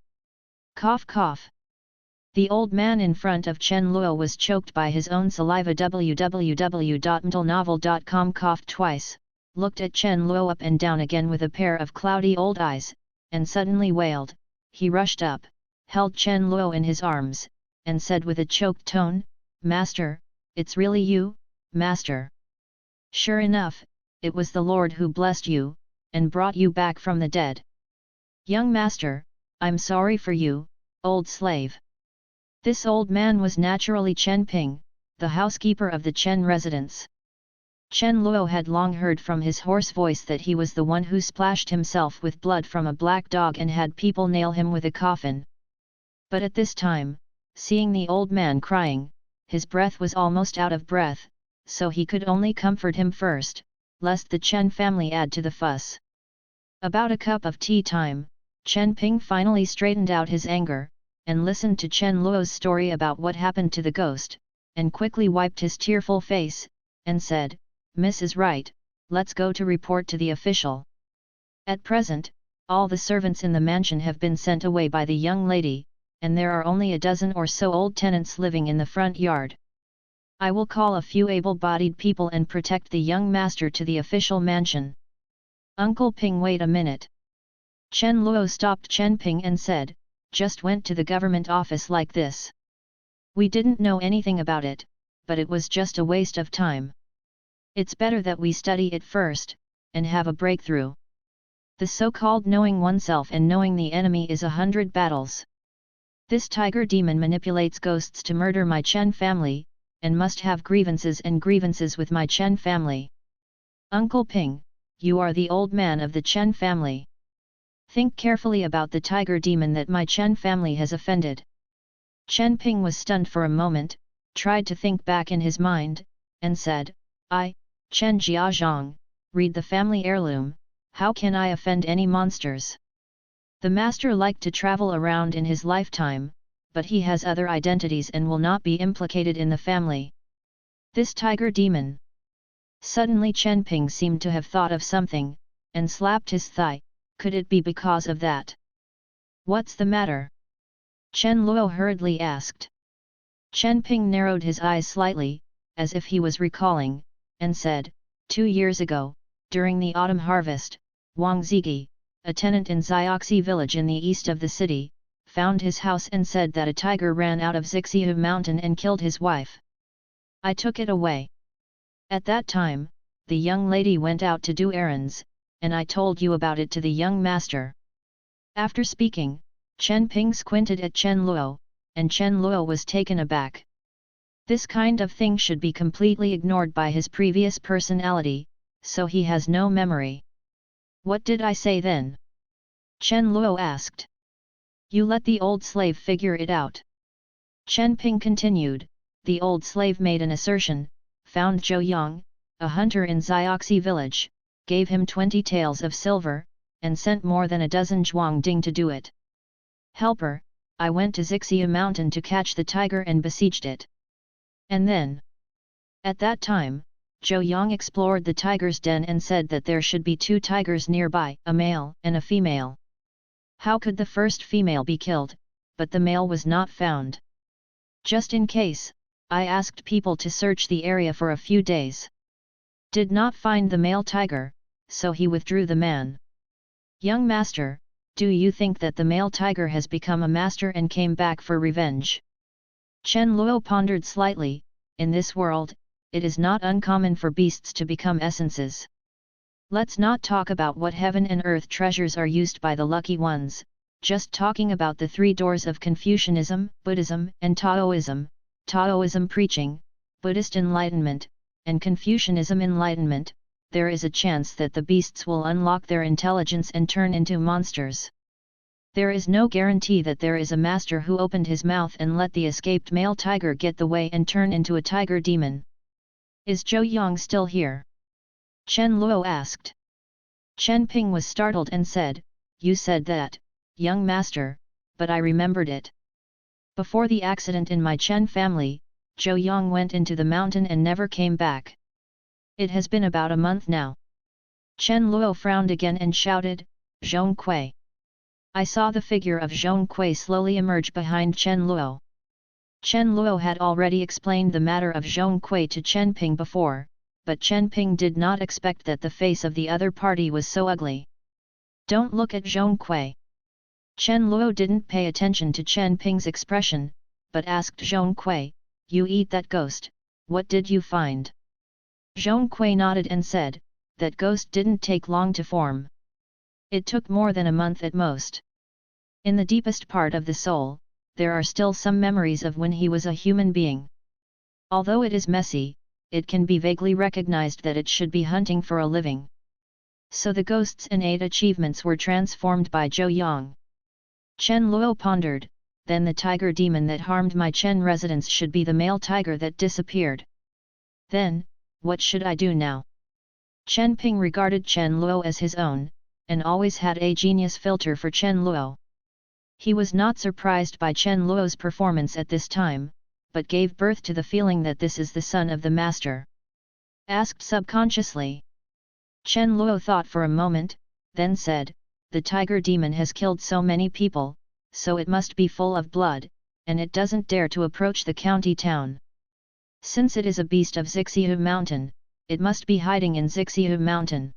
Cough cough. The old man in front of Chen Luo was choked by his own saliva. www.mtlnovel.com coughed twice, looked at Chen Luo up and down again with a pair of cloudy old eyes, and suddenly wailed. He rushed up, held Chen Luo in his arms, and said with a choked tone, Master, it's really you, Master. Sure enough, it was the Lord who blessed you, and brought you back from the dead. Young Master, I'm sorry for you, old slave. This old man was naturally Chen Ping, the housekeeper of the Chen residence. Chen Luo had long heard from his hoarse voice that he was the one who splashed himself with blood from a black dog and had people nail him with a coffin. But at this time, seeing the old man crying, his breath was almost out of breath, so he could only comfort him first, lest the Chen family add to the fuss. About a cup of tea time, Chen Ping finally straightened out his anger, and listened to Chen Luo's story about what happened to the ghost, and quickly wiped his tearful face, and said, Miss is right, let's go to report to the official. At present, all the servants in the mansion have been sent away by the young lady, and there are only a dozen or so old tenants living in the front yard. I will call a few able-bodied people and protect the young master to the official mansion. Uncle Ping, wait a minute. Chen Luo stopped Chen Ping and said, just went to the government office like this. We didn't know anything about it, but it was just a waste of time. It's better that we study it first, and have a breakthrough. The so-called knowing oneself and knowing the enemy is 100 battles. This tiger demon manipulates ghosts to murder my Chen family, and must have grievances with my Chen family. Uncle Ping, you are the old man of the Chen family. Think carefully about the tiger demon that my Chen family has offended. Chen Ping was stunned for a moment, tried to think back in his mind, and said, I, Chen Jiazhong, read the family heirloom, how can I offend any monsters? The master liked to travel around in his lifetime, but he has other identities and will not be implicated in the family. This tiger demon. Suddenly Chen Ping seemed to have thought of something, and slapped his thigh. Could it be because of that? What's the matter? Chen Luo hurriedly asked. Chen Ping narrowed his eyes slightly, as if he was recalling, and said, 2 years ago, during the autumn harvest, Wang Zigi, a tenant in Zioxi village in the east of the city, found his house and said that a tiger ran out of Zixihu mountain and killed his wife. I took it away. At that time, the young lady went out to do errands, and I told you about it to the young master. After speaking, Chen Ping squinted at Chen Luo, and Chen Luo was taken aback. This kind of thing should be completely ignored by his previous personality, so he has no memory. What did I say then? Chen Luo asked. You let the old slave figure it out. Chen Ping continued. The old slave made an assertion, found Zhou Yang, a hunter in Zioxi village, gave him 20 taels of silver, and sent more than a dozen Zhuang Ding to do it. Helper, I went to Zixia mountain to catch the tiger and besieged it. And then, at that time, Zhou Yang explored the tiger's den and said that there should be 2 tigers nearby, a male and a female. How could the first female be killed, but the male was not found? Just in case, I asked people to search the area for a few days. Did not find the male tiger, so he withdrew the man. Young master, do you think that the male tiger has become a master and came back for revenge? Chen Luo pondered slightly. In this world, it is not uncommon for beasts to become essences. Let's not talk about what heaven and earth treasures are used by the lucky ones, just talking about the 3 doors of Confucianism, Buddhism and Taoism, Taoism preaching, Buddhist enlightenment, and Confucianism enlightenment. There is a chance that the beasts will unlock their intelligence and turn into monsters. There is no guarantee that there is a master who opened his mouth and let the escaped male tiger get the way and turn into a tiger demon. Is Zhou Yang still here? Chen Luo asked. Chen Ping was startled and said, You said that, young master, but I remembered it. Before the accident in my Chen family, Zhou Yang went into the mountain and never came back. It has been about a month now. Chen Luo frowned again and shouted, Zhong Kui. I saw the figure of Zhong Kui slowly emerge behind Chen Luo. Chen Luo had already explained the matter of Zhong Kui to Chen Ping before, but Chen Ping did not expect that the face of the other party was so ugly. Don't look at Zhong Kui. Chen Luo didn't pay attention to Chen Ping's expression, but asked Zhong Kui, You eat that ghost, what did you find? Zhong Kui nodded and said, That ghost didn't take long to form. It took more than a month at most. In the deepest part of the soul, there are still some memories of when he was a human being. Although it is messy, it can be vaguely recognized that it should be hunting for a living. So the ghost's innate achievements were transformed by Zhou Yang. Chen Luo pondered, then the tiger demon that harmed my Chen residence should be the male tiger that disappeared. Then, what should I do now? Chen Ping regarded Chen Luo as his own, and always had a genius filter for Chen Luo. He was not surprised by Chen Luo's performance at this time, but gave birth to the feeling that this is the son of the master. Asked subconsciously. Chen Luo thought for a moment, then said, The tiger demon has killed so many people, so it must be full of blood, and it doesn't dare to approach the county town. Since it is a beast of Zixia mountain, it must be hiding in Zixia mountain.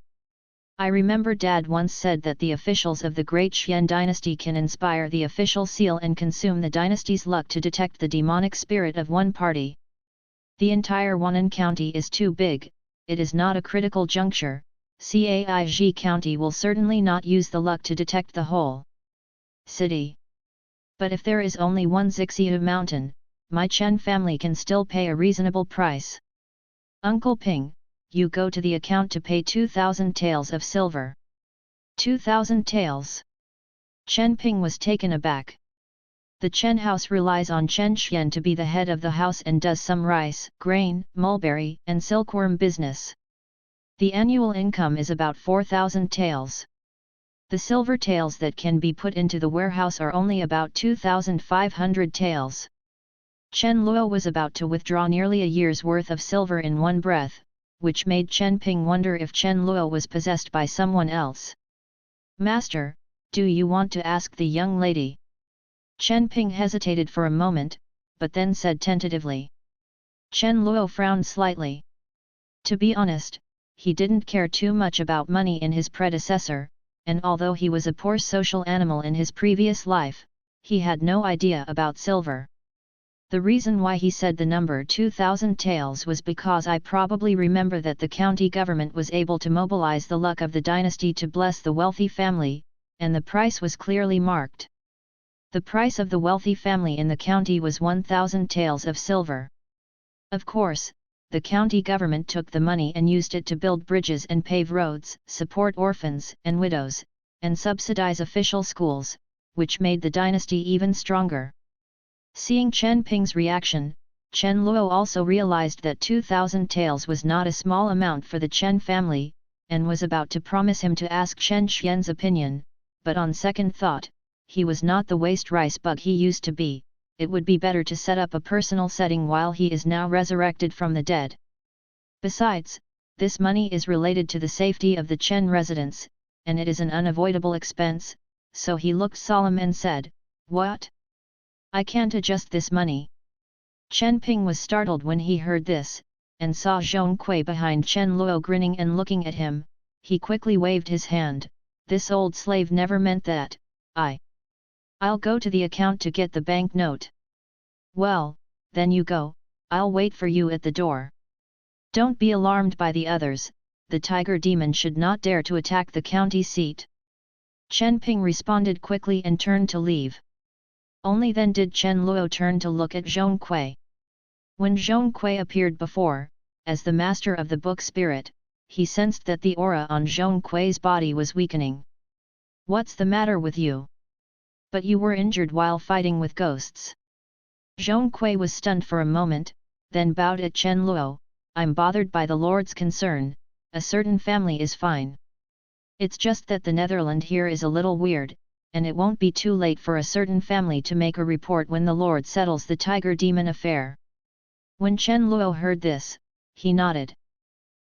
I remember Dad once said that the officials of the Great Xian dynasty can inspire the official seal and consume the dynasty's luck to detect the demonic spirit of one party. The entire Wannan County is too big, it is not a critical juncture. Caig County will certainly not use the luck to detect the whole city. But if there is only one Zixia mountain, my Chen family can still pay a reasonable price. Uncle Ping, you go to the account to pay 2,000 taels of silver. 2,000 taels. Chen Ping was taken aback. The Chen house relies on Chen Xian to be the head of the house and does some rice, grain, mulberry, and silkworm business. The annual income is about 4,000 taels. The silver taels that can be put into the warehouse are only about 2,500 taels. Chen Luo was about to withdraw nearly a year's worth of silver in one breath, which made Chen Ping wonder if Chen Luo was possessed by someone else. Master, do you want to ask the young lady? Chen Ping hesitated for a moment, but then said tentatively. Chen Luo frowned slightly. To be honest, he didn't care too much about money in his predecessor, and although he was a poor social animal in his previous life, he had no idea about silver. The reason why he said the number 2,000 taels was because I probably remember that the county government was able to mobilize the luck of the dynasty to bless the wealthy family, and the price was clearly marked. The price of the wealthy family in the county was 1,000 taels of silver. Of course, the county government took the money and used it to build bridges and pave roads, support orphans and widows, and subsidize official schools, which made the dynasty even stronger. Seeing Chen Ping's reaction, Chen Luo also realized that 2,000 taels was not a small amount for the Chen family, and was about to promise him to ask Chen Xian's opinion, but on second thought, he was not the waste rice bug he used to be. It would be better to set up a personal setting while he is now resurrected from the dead. Besides, this money is related to the safety of the Chen residents, and it is an unavoidable expense, so he looked solemn and said, "What? I can't adjust this money." Chen Ping was startled when he heard this, and saw Zhong Kui behind Chen Luo grinning and looking at him. He quickly waved his hand. "This old slave never meant that. I'll go to the account to get the bank note." "Well, then you go, I'll wait for you at the door. Don't be alarmed by the others, the tiger demon should not dare to attack the county seat." Chen Ping responded quickly and turned to leave. Only then did Chen Luo turn to look at Zhong Kui. When Zhong Kui appeared before, as the master of the book spirit, he sensed that the aura on Zhong Kui's body was weakening. "What's the matter with you? But you were injured while fighting with ghosts." Zhong Kui was stunned for a moment, then bowed at Chen Luo. "I'm bothered by the Lord's concern, a certain family is fine. It's just that the Netherland here is a little weird, and it won't be too late for a certain family to make a report when the Lord settles the tiger demon affair." When Chen Luo heard this, he nodded.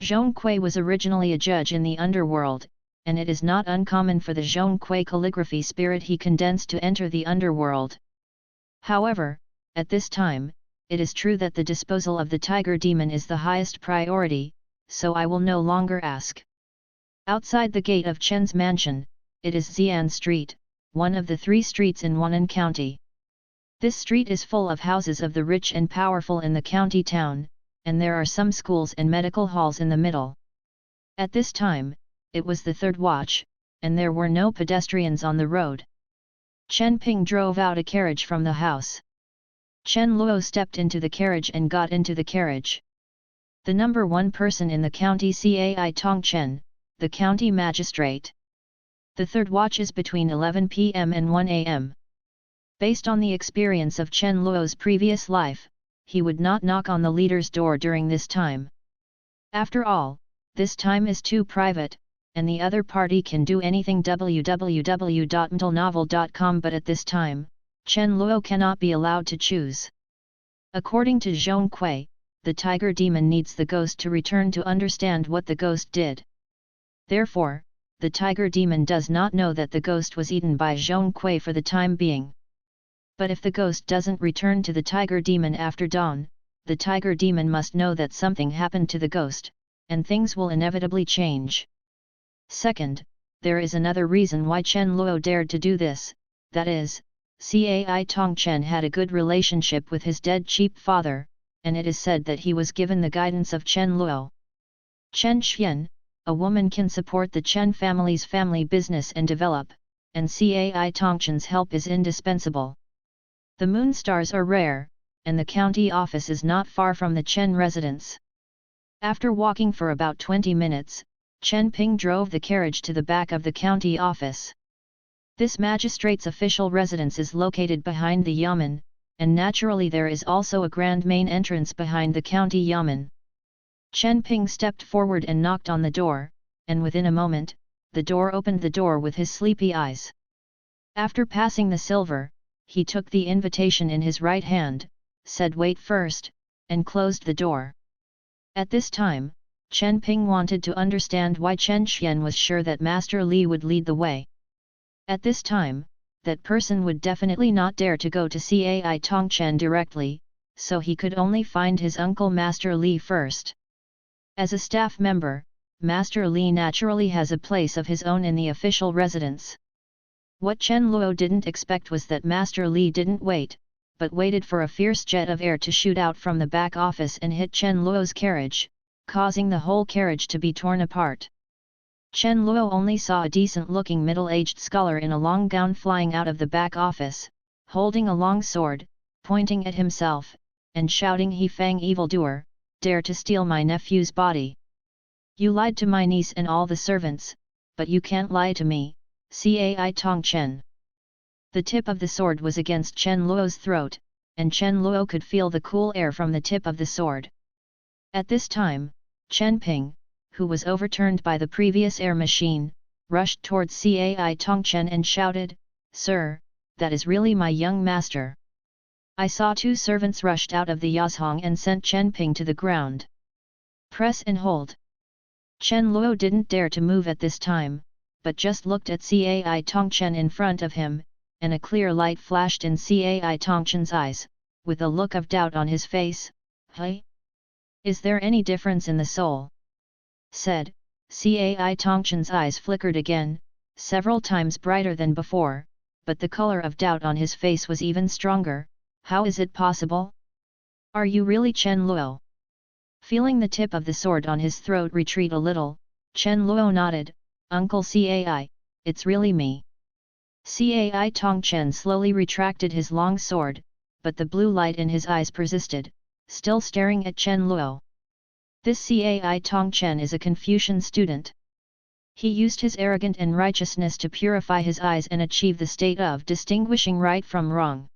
Zhong Kui was originally a judge in the underworld, and it is not uncommon for the Zhong Kui calligraphy spirit he condensed to enter the underworld. However, at this time, it is true that the disposal of the tiger demon is the highest priority, so I will no longer ask. Outside the gate of Chen's mansion, it is Xian Street, one of the 3 streets in Wannan County. This street is full of houses of the rich and powerful in the county town, and there are some schools and medical halls in the middle. At this time, it was the 3rd watch, and there were no pedestrians on the road. Chen Ping drove out a carriage from the house. Chen Luo stepped into the carriage and got into the carriage. The number 1 person in the county Cai Tong Chen, the county magistrate. The 3rd watch is between 11 p.m. and 1 a.m. Based on the experience of Chen Luo's previous life, he would not knock on the leader's door during this time. After all, this time is too private, and the other party can do anything. www.mtlnovel.com. But at this time, Chen Luo cannot be allowed to choose. According to Zhong Kui, the tiger demon needs the ghost to return to understand what the ghost did. Therefore, the tiger demon does not know that the ghost was eaten by Zhong Kui for the time being. But if the ghost doesn't return to the tiger demon after dawn, the tiger demon must know that something happened to the ghost, and things will inevitably change. Second, there is another reason why Chen Luo dared to do this, that is, Cai Tong Chen had a good relationship with his dead cheap father, and it is said that he was given the guidance of Chen Luo. Chen Xian, a woman can support the Chen family's family business and develop, and Cai Tong Chen's help is indispensable. The moon stars are rare, and the county office is not far from the Chen residence. After walking for about 20 minutes, Chen Ping drove the carriage to the back of the county office. This magistrate's official residence is located behind the yamen, and naturally there is also a grand main entrance behind the county yamen. Chen Ping stepped forward and knocked on the door, and within a moment, the door opened the door with his sleepy eyes. After passing the silver, he took the invitation in his right hand, said "wait first," and closed the door. At this time, Chen Ping wanted to understand why Chen Xian was sure that Master Li would lead the way. At this time, that person would definitely not dare to go to Cai Tong Chen directly, so he could only find his uncle Master Li first. As a staff member, Master Li naturally has a place of his own in the official residence. What Chen Luo didn't expect was that Master Li didn't wait, but waited for a fierce jet of air to shoot out from the back office and hit Chen Luo's carriage, causing the whole carriage to be torn apart. Chen Luo only saw a decent-looking middle-aged scholar in a long gown flying out of the back office, holding a long sword, pointing at himself, and shouting, "He Fang evildoer, dare to steal my nephew's body! You lied to my niece and all the servants, but you can't lie to me, Cai Tong Chen. The tip of the sword was against Chen Luo's throat, and Chen Luo could feel the cool air from the tip of the sword. At this time, Chen Ping, who was overturned by the previous air machine, rushed towards Cai Tong Chen and shouted, "Sir, that is really my young master." I saw two servants rushed out of the Yazhong and sent Chen Ping to the ground. Press and hold. Chen Luo didn't dare to move at this time, but just looked at Cai Tong Chen in front of him, and a clear light flashed in Cai Tong Chen's eyes, with a look of doubt on his face. "Hey? Is there any difference in the soul?" said. Cai Tong Chen's eyes flickered again, several times brighter than before, but the color of doubt on his face was even stronger. "How is it possible? Are you really Chen Luo?" Feeling the tip of the sword on his throat retreat a little, Chen Luo nodded, "Uncle Cai, it's really me." Cai Tong Chen slowly retracted his long sword, but the blue light in his eyes persisted, still staring at Chen Luo. This Cai Tong Chen is a Confucian student. He used his arrogance and righteousness to purify his eyes and achieve the state of distinguishing right from wrong.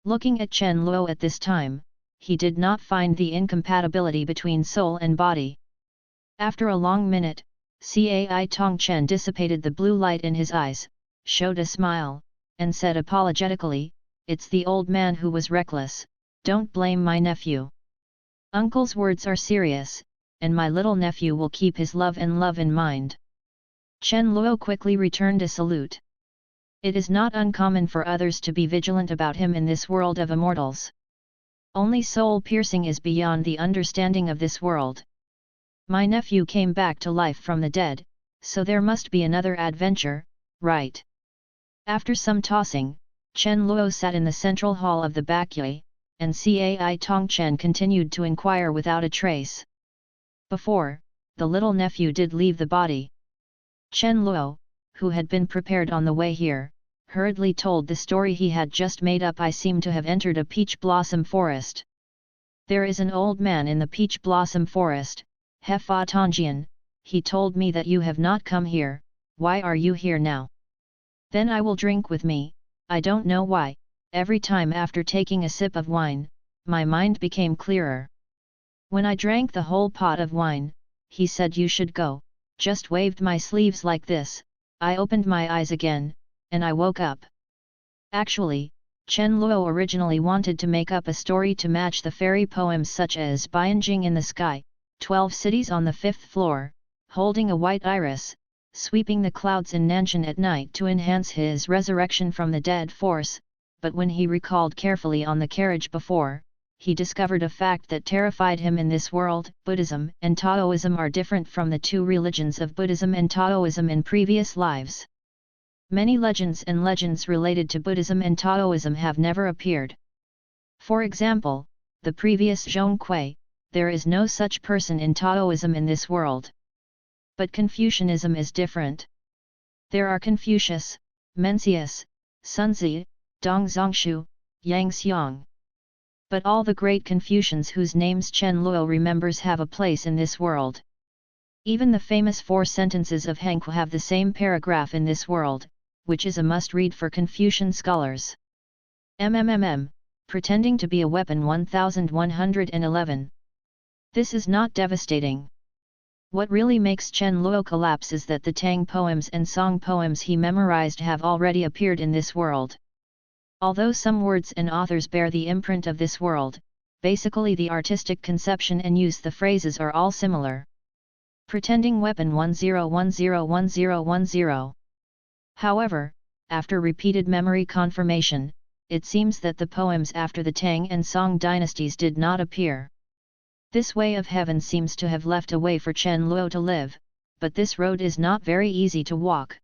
Looking at Chen Luo at this time, he did not find the incompatibility between soul and body. After a long minute, Cai Tong Chen dissipated the blue light in his eyes, showed a smile, and said apologetically, "It's the old man who was reckless, don't blame my nephew. Uncle's words are serious, and my little nephew will keep his love in mind." Chen Luo quickly returned a salute. It is not uncommon for others to be vigilant about him in this world of immortals. Only soul-piercing is beyond the understanding of this world. My nephew came back to life from the dead, so there must be another adventure, right? After some tossing, Chen Luo sat in the central hall of the Bakyue, and Cai Tong Chen continued to inquire without a trace. Before, the little nephew did leave the body. Chen Luo, who had been prepared on the way here, hurriedly told the story he had just made up. "I seem to have entered a peach blossom forest. There is an old man in the peach blossom forest, Hefa Tongjian, he told me that you have not come here. Why are you here now? Then I will drink with me." I don't know why, every time after taking a sip of wine, my mind became clearer. When I drank the whole pot of wine, he said you should go, just waved my sleeves like this, I opened my eyes again, and I woke up. Actually, Chen Luo originally wanted to make up a story to match the fairy poems such as Bianjing in the Sky, 12 Cities on the 5th Floor, Holding a White Iris, Sweeping the Clouds in Nanshan at Night to enhance his resurrection from the dead force, but when he recalled carefully on the carriage before, he discovered a fact that terrified him in this world. Buddhism and Taoism are different from the two religions of Buddhism and Taoism in previous lives. Many legends related to Buddhism and Taoism have never appeared. For example, the previous Zhong Kui, there is no such person in Taoism in this world. But Confucianism is different. There are Confucius, Mencius, Sunzi, Dong Zhongshu, Yang Xiang. But all the great Confucians whose names Chen Luo remembers have a place in this world. Even the famous 4 sentences of Henghu have the same paragraph in this world, which is a must-read for Confucian scholars. Pretending to be a weapon 1111. This is not devastating. What really makes Chen Luo collapse is that the Tang poems and Song poems he memorized have already appeared in this world. Although some words and authors bear the imprint of this world, basically the artistic conception and use the phrases are all similar. Pretending weapon 10101010. However, after repeated memory confirmation, it seems that the poems after the Tang and Song dynasties did not appear. This way of heaven seems to have left a way for Chen Luo to live, but this road is not very easy to walk.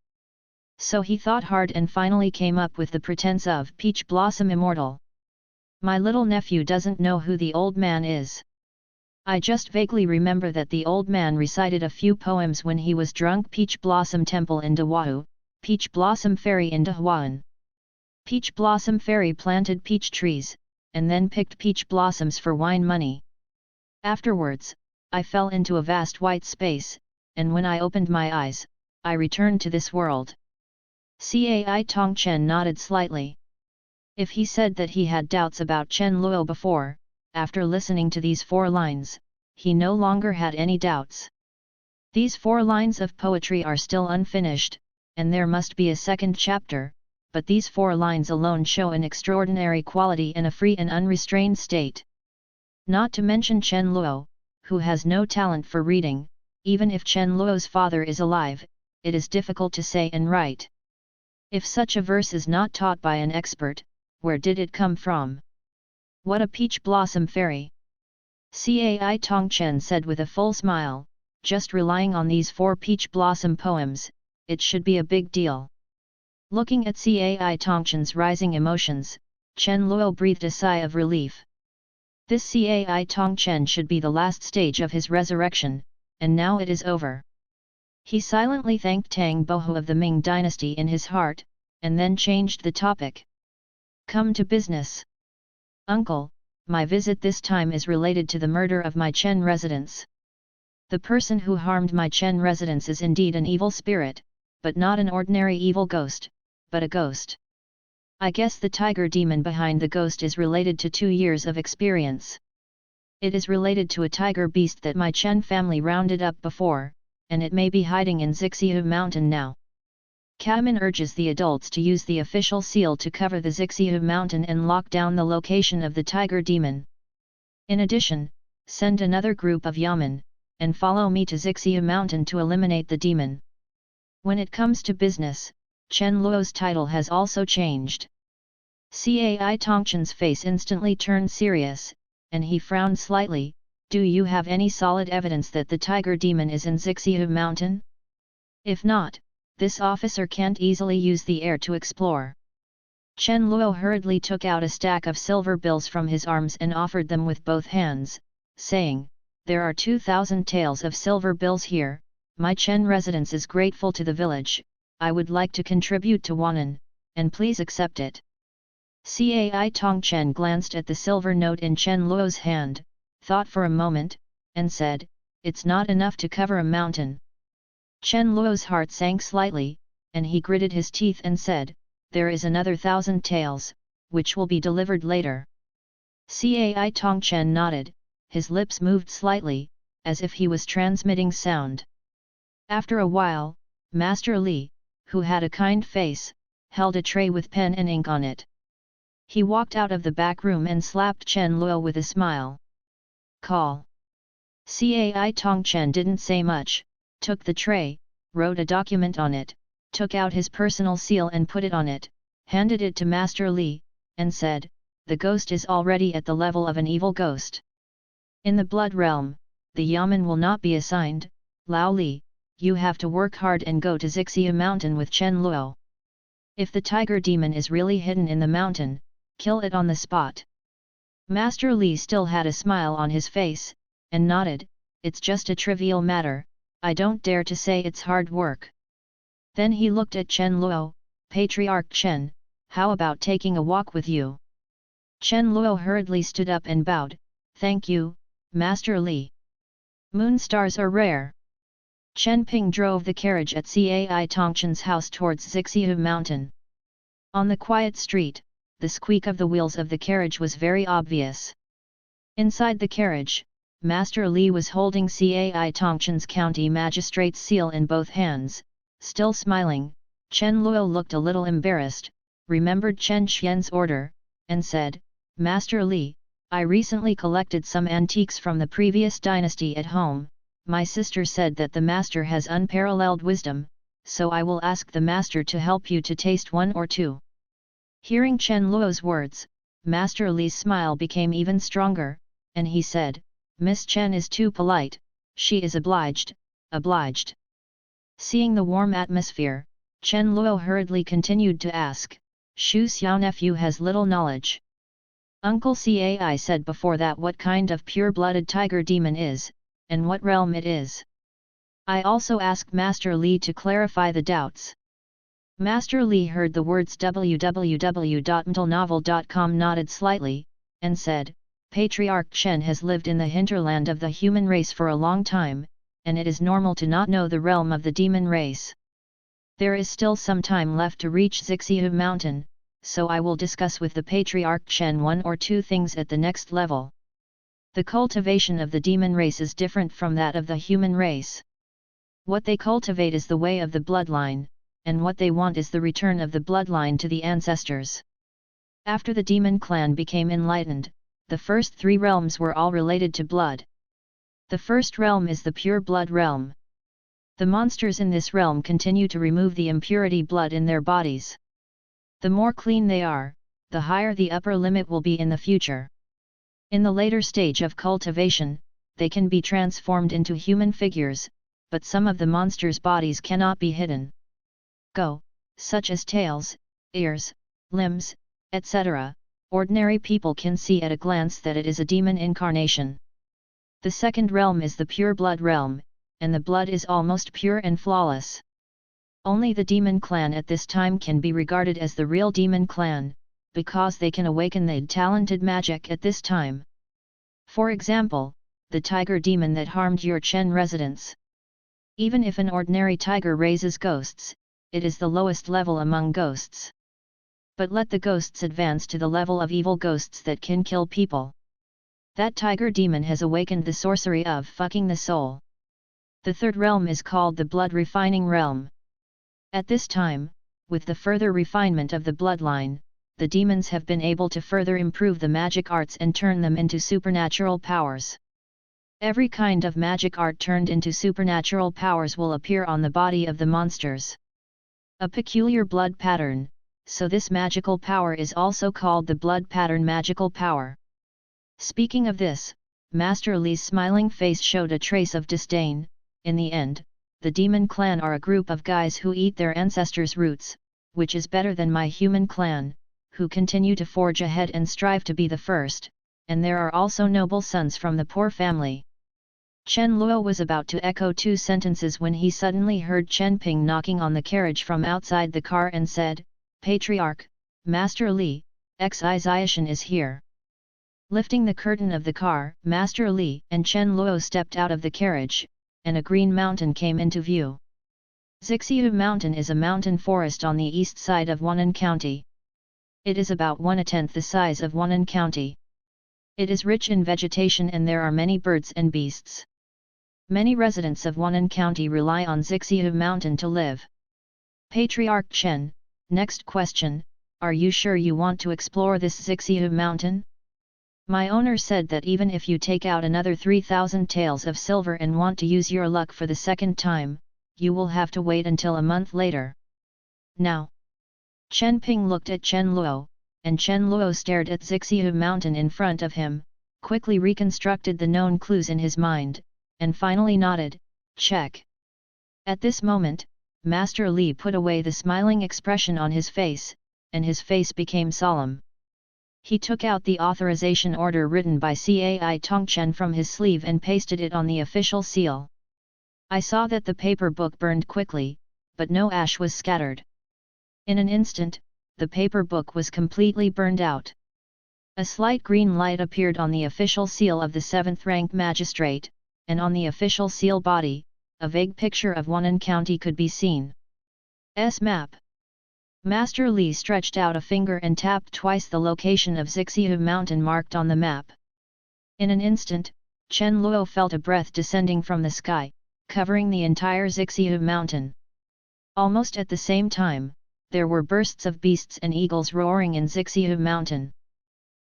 So he thought hard and finally came up with the pretense of Peach Blossom Immortal. My little nephew doesn't know who the old man is. I just vaguely remember that the old man recited a few poems when he was drunk. Peach Blossom Temple in Dawahu, Peach Blossom Fairy in Dahuan. Peach Blossom Fairy planted peach trees, and then picked peach blossoms for wine money. Afterwards, I fell into a vast white space, and when I opened my eyes, I returned to this world. Cai Tongchen nodded slightly. If he said that he had doubts about Chen Luo before, after listening to these 4 lines, he no longer had any doubts. These 4 lines of poetry are still unfinished, and there must be a second chapter, but these 4 lines alone show an extraordinary quality in a free and unrestrained state. Not to mention Chen Luo, who has no talent for reading. Even if Chen Luo's father is alive, it is difficult to say and write. If such a verse is not taught by an expert, where did it come from? What a peach blossom fairy! Cai Tongchen said with a full smile, just relying on these 4 peach blossom poems, it should be a big deal. Looking at Cai Tongchen's rising emotions, Chen Luo breathed a sigh of relief. This Cai Tongchen should be the last stage of his resurrection, and now it is over. He silently thanked Tang Bohu of the Ming dynasty in his heart, and then changed the topic. Come to business. Uncle, my visit this time is related to the murder of my Chen residents. The person who harmed my Chen residents is indeed an evil spirit, but not an ordinary evil ghost, but a ghost. I guess the tiger demon behind the ghost is related to 2 years of experience. It is related to a tiger beast that my Chen family rounded up before, and it may be hiding in Zixiu Mountain now. Kamin urges the adults to use the official seal to cover the Zixiu Mountain and lock down the location of the tiger demon. In addition, send another group of yamen, and follow me to Zixiu Mountain to eliminate the demon. When it comes to business, Chen Luo's title has also changed. Cai Tongchen's face instantly turned serious, and he frowned slightly. Do you have any solid evidence that the tiger demon is in Zixiu Mountain? If not, this officer can't easily use the air to explore. Chen Luo hurriedly took out a stack of silver bills from his arms and offered them with both hands, saying, there are 2,000 taels of silver bills here, my Chen residence is grateful to the village, I would like to contribute to Wanan, and please accept it. Cai Tongchen glanced at the silver note in Chen Luo's hand, thought for a moment, and said, it's not enough to cover a mountain. Chen Luo's heart sank slightly, and he gritted his teeth and said, there is another 1,000 taels, which will be delivered later. Cai Tongchen nodded, his lips moved slightly, as if he was transmitting sound. After a while, Master Li, who had a kind face, held a tray with pen and ink on it. He walked out of the back room and slapped Chen Luo with a smile. Call. Cai Tongchen didn't say much, took the tray, wrote a document on it, took out his personal seal and put it on it, handed it to Master Li, and said, the ghost is already at the level of an evil ghost. In the blood realm, the yamen will not be assigned. Lao Li, you have to work hard and go to Zixiu Mountain with Chen Luo. If the tiger demon is really hidden in the mountain, kill it on the spot. Master Li still had a smile on his face, and nodded, it's just a trivial matter, I don't dare to say it's hard work. Then he looked at Chen Luo, Patriarch Chen, how about taking a walk with you? Chen Luo hurriedly stood up and bowed, thank you, Master Li. Moon stars are rare. Chen Ping drove the carriage at Cai Tongchen's house towards Zixiu Mountain. On the quiet street, the squeak of the wheels of the carriage was very obvious. Inside the carriage, Master Li was holding Cai Tongchen's county magistrate's seal in both hands, still smiling. Chen Luo looked a little embarrassed, remembered Chen Xian's order, and said, Master Li, I recently collected some antiques from the previous dynasty at home. My sister said that the master has unparalleled wisdom, so I will ask the master to help you to taste 1 or 2. Hearing Chen Luo's words, Master Li's smile became even stronger, and he said, Miss Chen is too polite, she is obliged, obliged. Seeing the warm atmosphere, Chen Luo hurriedly continued to ask, Shu Xiao nephew has little knowledge. Uncle Cai said before that what kind of pure-blooded tiger demon is, and what realm it is. I also asked Master Li to clarify the doubts. Master Li heard the words www.mtlnovel.com, nodded slightly, and said, Patriarch Chen has lived in the hinterland of the human race for a long time, and it is normal to not know the realm of the demon race. There is still some time left to reach Zixiu mountain, so I will discuss with the Patriarch Chen one or two things at the next level. The cultivation of the demon race is different from that of the human race. What they cultivate is the way of the bloodline, and what they want is the return of the bloodline to the ancestors. After the demon clan became enlightened, the first three realms were all related to blood. The first realm is the pure blood realm. The monsters in this realm continue to remove the impurity blood in their bodies. The more clean they are, the higher the upper limit will be in the future. In the later stage of cultivation, they can be transformed into human figures, but some of the monsters' bodies cannot be hidden. Such as tails, ears, limbs, etc., ordinary people can see at a glance that it is a demon incarnation. The second realm is the pure blood realm, and the blood is almost pure and flawless. Only the demon clan at this time can be regarded as the real demon clan, because they can awaken the talented magic at this time. For example, the tiger demon that harmed your Chen residents. Even if an ordinary tiger raises ghosts, it is the lowest level among ghosts. But let the ghosts advance to the level of evil ghosts that can kill people. That tiger demon has awakened the sorcery of fucking the soul. The third realm is called the blood refining realm. At this time, with the further refinement of the bloodline, the demons have been able to further improve the magic arts and turn them into supernatural powers. Every kind of magic art turned into supernatural powers will appear on the body of the monsters. A peculiar blood pattern, so this magical power is also called the blood pattern magical power. Speaking of this, Master Li's smiling face showed a trace of disdain. In the end, the demon clan are a group of guys who eat their ancestors' roots, which is better than my human clan, who continue to forge ahead and strive to be the first, and there are also noble sons from the poor family. Chen Luo was about to echo two sentences when he suddenly heard Chen Ping knocking on the carriage from outside the car and said, "Patriarch, Master Li, Xi Ziashan is here." Lifting the curtain of the car, Master Li and Chen Luo stepped out of the carriage, and a green mountain came into view. Zixiu Mountain is a mountain forest on the east side of Wannan County. It is about 1/10 the size of Wannan County. It is rich in vegetation and there are many birds and beasts. Many residents of Wannan County rely on Zixiu Mountain to live. Patriarch Chen, next question, are you sure you want to explore this Zixiu Mountain? My owner said that even if you take out another 3,000 taels of silver and want to use your luck for the second time, you will have to wait until a month later. Now. Chen Ping looked at Chen Luo, and Chen Luo stared at Zixiu Mountain in front of him, quickly reconstructed the known clues in his mind, and finally nodded, check. At this moment, Master Li put away the smiling expression on his face, and his face became solemn. He took out the authorization order written by Cai Tongchen from his sleeve and pasted it on the official seal. I saw that the paper book burned quickly, but no ash was scattered. In an instant, the paper book was completely burned out. A slight green light appeared on the official seal of the 7th-rank magistrate, and on the official seal body, a vague picture of Wannan County could be seen. Map. Master Li stretched out a finger and tapped twice the location of Zixiu Mountain marked on the map. In an instant, Chen Luo felt a breath descending from the sky, covering the entire Zixiu Mountain. Almost at the same time, there were bursts of beasts and eagles roaring in Zixiu Mountain.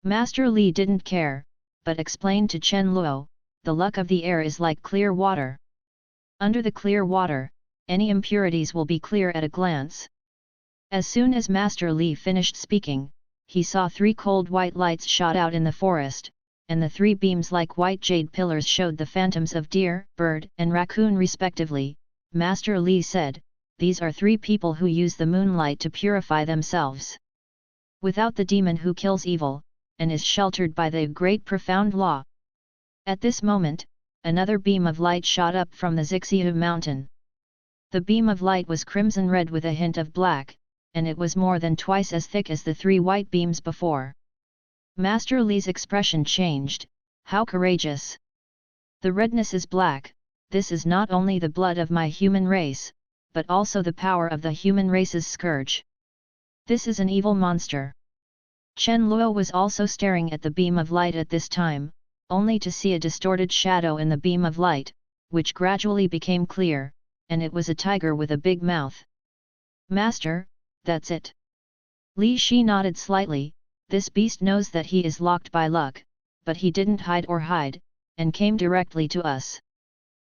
Master Li didn't care, but explained to Chen Luo, the luck of the air is like clear water. Under the clear water, any impurities will be clear at a glance. As soon as Master Li finished speaking, he saw 3 cold white lights shot out in the forest, and the 3 beams like white jade pillars showed the phantoms of deer, bird, and raccoon respectively. Master Li said, "These are 3 people who use the moonlight to purify themselves. Without the demon who kills evil, and is sheltered by the great profound law." At this moment, another beam of light shot up from the Zixiu Mountain. The beam of light was crimson red with a hint of black, and it was more than twice as thick as the 3 white beams before. Master Li's expression changed. How courageous! The redness is black. This is not only the blood of my human race, but also the power of the human race's scourge. This is an evil monster. Chen Luo was also staring at the beam of light at this time, only to see a distorted shadow in the beam of light, which gradually became clear, and it was a tiger with a big mouth. Master, that's it. Li Shi nodded slightly. This beast knows that he is locked by luck, but he didn't hide, and came directly to us.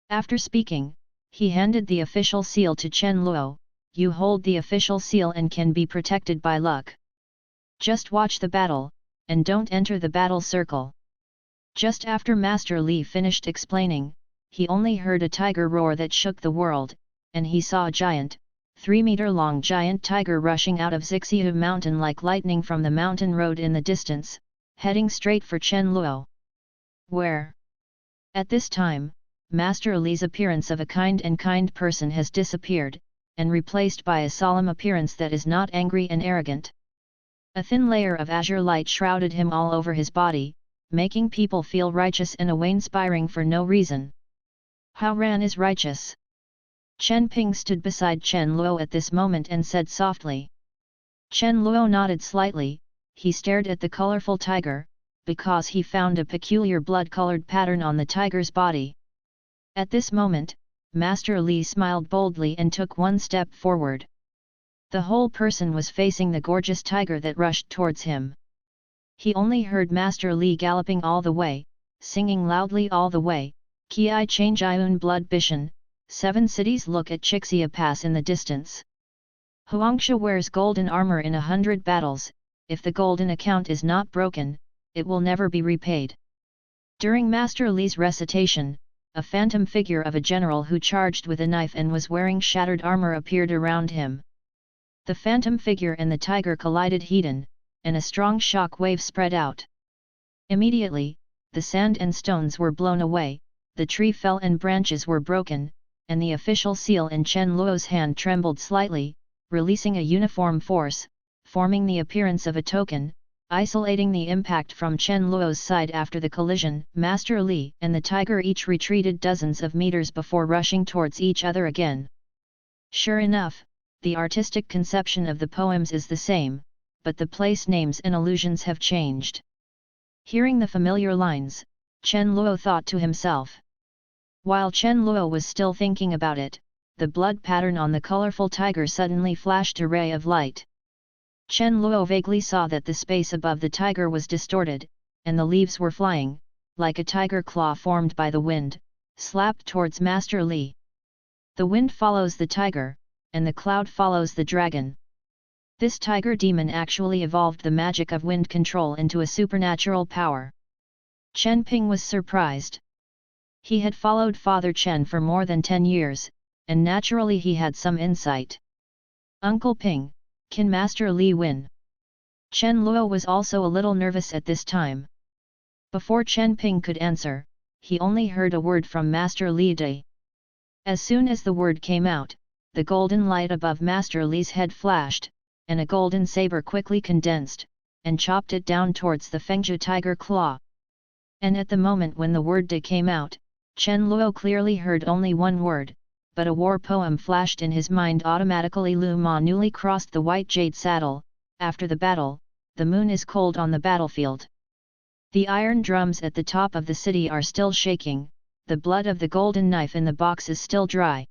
After speaking, he handed the official seal to Chen Luo. You hold the official seal and can be protected by luck. Just watch the battle, and don't enter the battle circle. Just after Master Li finished explaining, he only heard a tiger roar that shook the world, and he saw a giant, 3-meter-long giant tiger rushing out of Zixiu mountain like lightning from the mountain road in the distance, heading straight for Chen Luo. Where? At this time, Master Li's appearance of a kind person has disappeared, and replaced by a solemn appearance that is not angry and arrogant. A thin layer of azure light shrouded him all over his body, making people feel righteous and awe-inspiring for no reason. How Ran is righteous? Chen Ping stood beside Chen Luo at this moment and said softly. Chen Luo nodded slightly. He stared at the colorful tiger, because he found a peculiar blood-colored pattern on the tiger's body. At this moment, Master Li smiled boldly and took one step forward. The whole person was facing the gorgeous tiger that rushed towards him. He only heard Master Li galloping all the way, singing loudly all the way, Ki change Iun blood bishan, 7 cities look at Chixia Pass in the distance. Huangsha wears golden armor in 100 battles, if the golden account is not broken, it will never be repaid. During Master Li's recitation, a phantom figure of a general who charged with a knife and was wearing shattered armor appeared around him. The phantom figure and the tiger collided head-on, and a strong shock wave spread out. Immediately, the sand and stones were blown away, the tree fell and branches were broken, and the official seal in Chen Luo's hand trembled slightly, releasing a uniform force, forming the appearance of a token, isolating the impact from Chen Luo's side. After the collision. Master Li and the tiger each retreated dozens of meters before rushing towards each other again. Sure enough, the artistic conception of the poems is the same, but the place names and allusions have changed. Hearing the familiar lines, Chen Luo thought to himself. While Chen Luo was still thinking about it, the blood pattern on the colorful tiger suddenly flashed a ray of light. Chen Luo vaguely saw that the space above the tiger was distorted, and the leaves were flying, like a tiger claw formed by the wind, slapped towards Master Li. The wind follows the tiger, and the cloud follows the dragon. This tiger demon actually evolved the magic of wind control into a supernatural power. Chen Ping was surprised. He had followed Father Chen for more than 10 years, and naturally he had some insight. Uncle Ping, can Master Li win? Chen Luo was also a little nervous at this time. Before Chen Ping could answer, he only heard a word from Master Li Dai. As soon as the word came out, the golden light above Master Li's head flashed, and a golden saber quickly condensed, and chopped it down towards the Fengzhi tiger claw. And at the moment when the word Dai came out, Chen Luo clearly heard only one word, but a war poem flashed in his mind automatically. Lu Ma newly crossed the white jade saddle. After the battle, the moon is cold on the battlefield. The iron drums at the top of the city are still shaking, the blood of the golden knife in the box is still dry.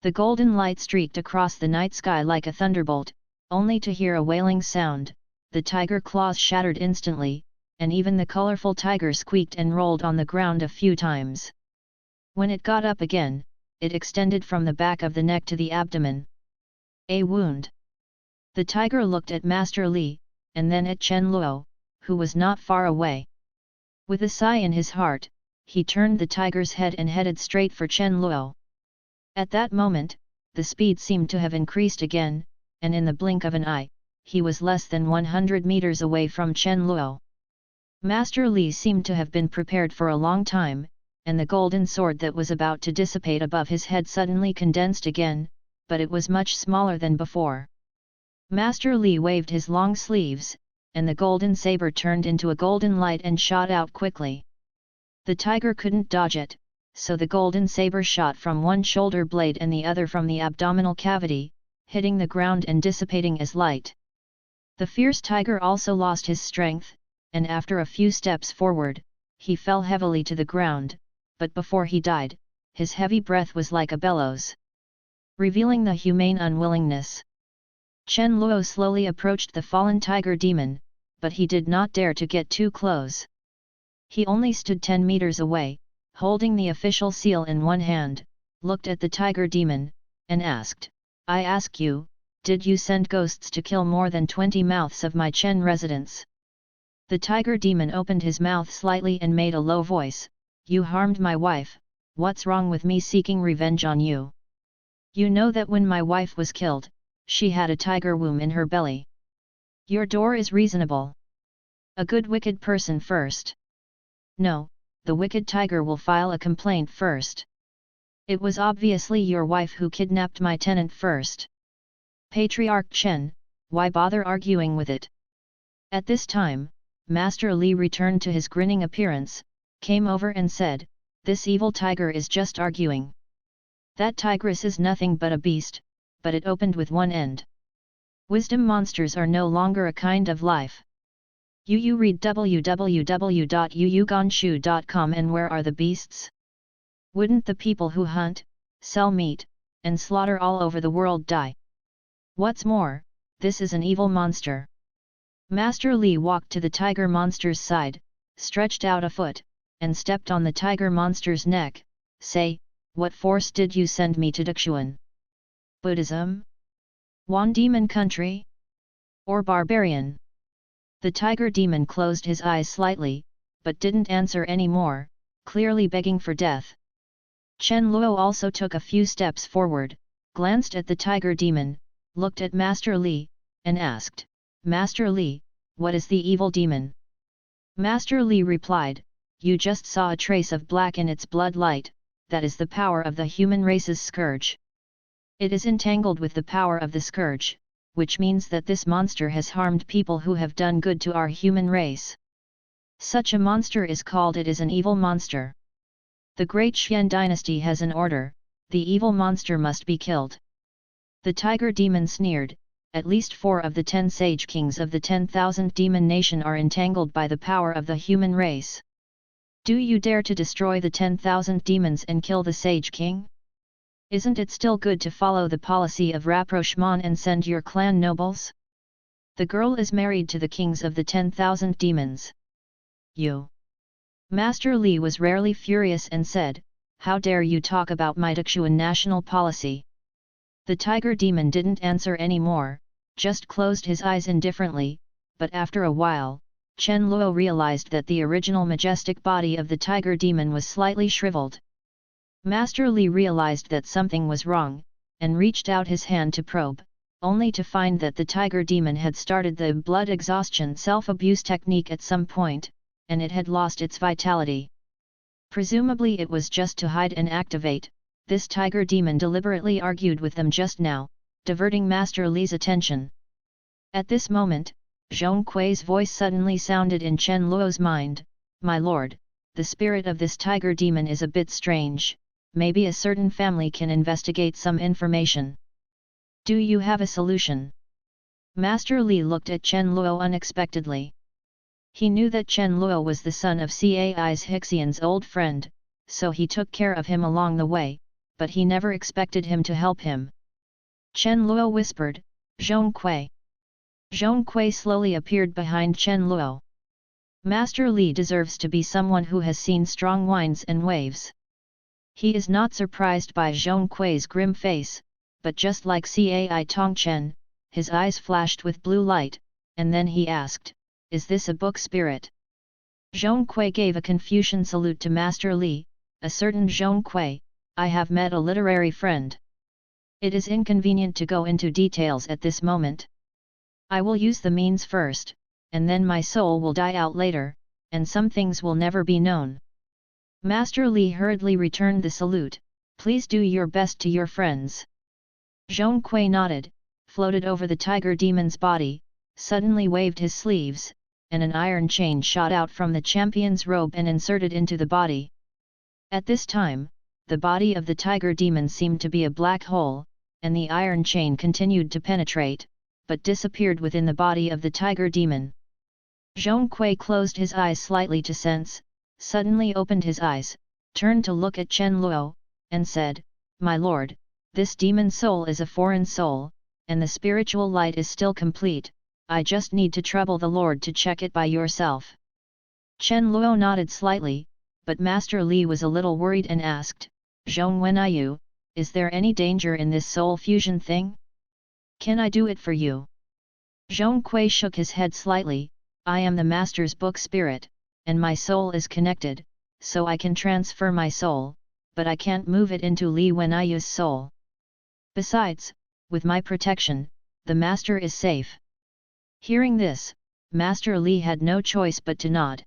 The golden light streaked across the night sky like a thunderbolt, only to hear a wailing sound. The tiger claws shattered instantly, and even the colorful tiger squeaked and rolled on the ground a few times. When it got up again, it extended from the back of the neck to the abdomen. A wound. The tiger looked at Master Li, and then at Chen Luo, who was not far away. With a sigh in his heart, he turned the tiger's head and headed straight for Chen Luo. At that moment, the speed seemed to have increased again, and in the blink of an eye, he was less than 100 meters away from Chen Luo. Master Li seemed to have been prepared for a long time, and the golden sword that was about to dissipate above his head suddenly condensed again, but it was much smaller than before. Master Li waved his long sleeves, and the golden saber turned into a golden light and shot out quickly. The tiger couldn't dodge it, so the golden saber shot from one shoulder blade and the other from the abdominal cavity, hitting the ground and dissipating as light. The fierce tiger also lost his strength, and after a few steps forward, he fell heavily to the ground, but before he died, his heavy breath was like a bellows, revealing the humane unwillingness. Chen Luo slowly approached the fallen tiger demon, but he did not dare to get too close. He only stood 10 meters away, holding the official seal in one hand, looked at the tiger demon, and asked, "I ask you, did you send ghosts to kill more than 20 mouths of my Chen residents?" The tiger demon opened his mouth slightly and made a low voice, "You harmed my wife, what's wrong with me seeking revenge on you? You know that when my wife was killed, she had a tiger womb in her belly. Your door is reasonable. A good wicked person first. No, the wicked tiger will file a complaint first. It was obviously your wife who kidnapped my tenant first. Patriarch Chen, why bother arguing with it?" At this time, Master Li returned to his grinning appearance, came over and said, "This evil tiger is just arguing. That tigress is nothing but a beast, but it opened with one end. Wisdom monsters are no longer a kind of life. You read www.yuyugonshu.com, and where are the beasts? Wouldn't the people who hunt, sell meat, and slaughter all over the world die? What's more, this is an evil monster." Master Li walked to the tiger monster's side, stretched out a foot, and stepped on the tiger monster's neck. "Say, what force did you send me to Duxuan? Buddhism? Wan demon country? Or barbarian?" The tiger demon closed his eyes slightly, but didn't answer any more, clearly begging for death. Chen Luo also took a few steps forward, glanced at the tiger demon, looked at Master Li, and asked, "Master Li, what is the evil demon?" Master Li replied, "You just saw a trace of black in its blood light, that is the power of the human race's scourge. It is entangled with the power of the scourge, which means that this monster has harmed people who have done good to our human race. Such a monster is called it is an evil monster. The great Xian dynasty has an order, the evil monster must be killed." The tiger demon sneered, "At least 4 of the 10 sage kings of the 10,000 demon nation are entangled by the power of the human race. Do you dare to destroy the 10,000 demons and kill the sage king? Isn't it still good to follow the policy of rapprochement and send your clan nobles? The girl is married to the kings of the 10,000 demons. You." Master Li was rarely furious and said, "How dare you talk about my Duxuan national policy?" The tiger demon didn't answer any more, just closed his eyes indifferently, but after a while, Chen Luo realized that the original majestic body of the tiger demon was slightly shriveled. Master Li realized that something was wrong, and reached out his hand to probe, only to find that the tiger demon had started the blood exhaustion self-abuse technique at some point, and it had lost its vitality. Presumably it was just to hide and activate. This tiger demon deliberately argued with them just now, diverting Master Li's attention. At this moment, Zhong Kui's voice suddenly sounded in Chen Luo's mind, "My lord, the spirit of this tiger demon is a bit strange, maybe a certain family can investigate some information. Do you have a solution?" Master Li looked at Chen Luo unexpectedly. He knew that Chen Luo was the son of Cai's Hixian's old friend, so he took care of him along the way, but he never expected him to help him. Chen Luo whispered, "Zhong Kui." Zhong Kui slowly appeared behind Chen Luo. Master Li deserves to be someone who has seen strong winds and waves. He is not surprised by Zhong Kui's grim face, but just like Cai Tongchen, his eyes flashed with blue light, and then he asked, "Is this a book spirit?" Zhong Kui gave a Confucian salute to Master Li, "A certain Zhong Kui, I have met a literary friend. It is inconvenient to go into details at this moment. I will use the means first, and then my soul will die out later, and some things will never be known." Master Li hurriedly returned the salute, "Please do your best to your friends." Zhong Kui nodded, floated over the tiger demon's body, suddenly waved his sleeves, and an iron chain shot out from the champion's robe and inserted into the body. At this time, the body of the tiger demon seemed to be a black hole, and the iron chain continued to penetrate, but disappeared within the body of the tiger demon. Zhong Kui closed his eyes slightly to sense, suddenly opened his eyes, turned to look at Chen Luo, and said, "My lord, this demon soul is a foreign soul, and the spiritual light is still complete, I just need to trouble the lord to check it by yourself." Chen Luo nodded slightly, but Master Li was a little worried and asked, "Zhong Wenyu, is there any danger in this soul fusion thing? Can I do it for you?" Zhong Kui shook his head slightly, "I am the master's book spirit, and my soul is connected, so I can transfer my soul, but I can't move it into Li Wenyu's soul. Besides, with my protection, the master is safe." Hearing this, Master Li had no choice but to nod.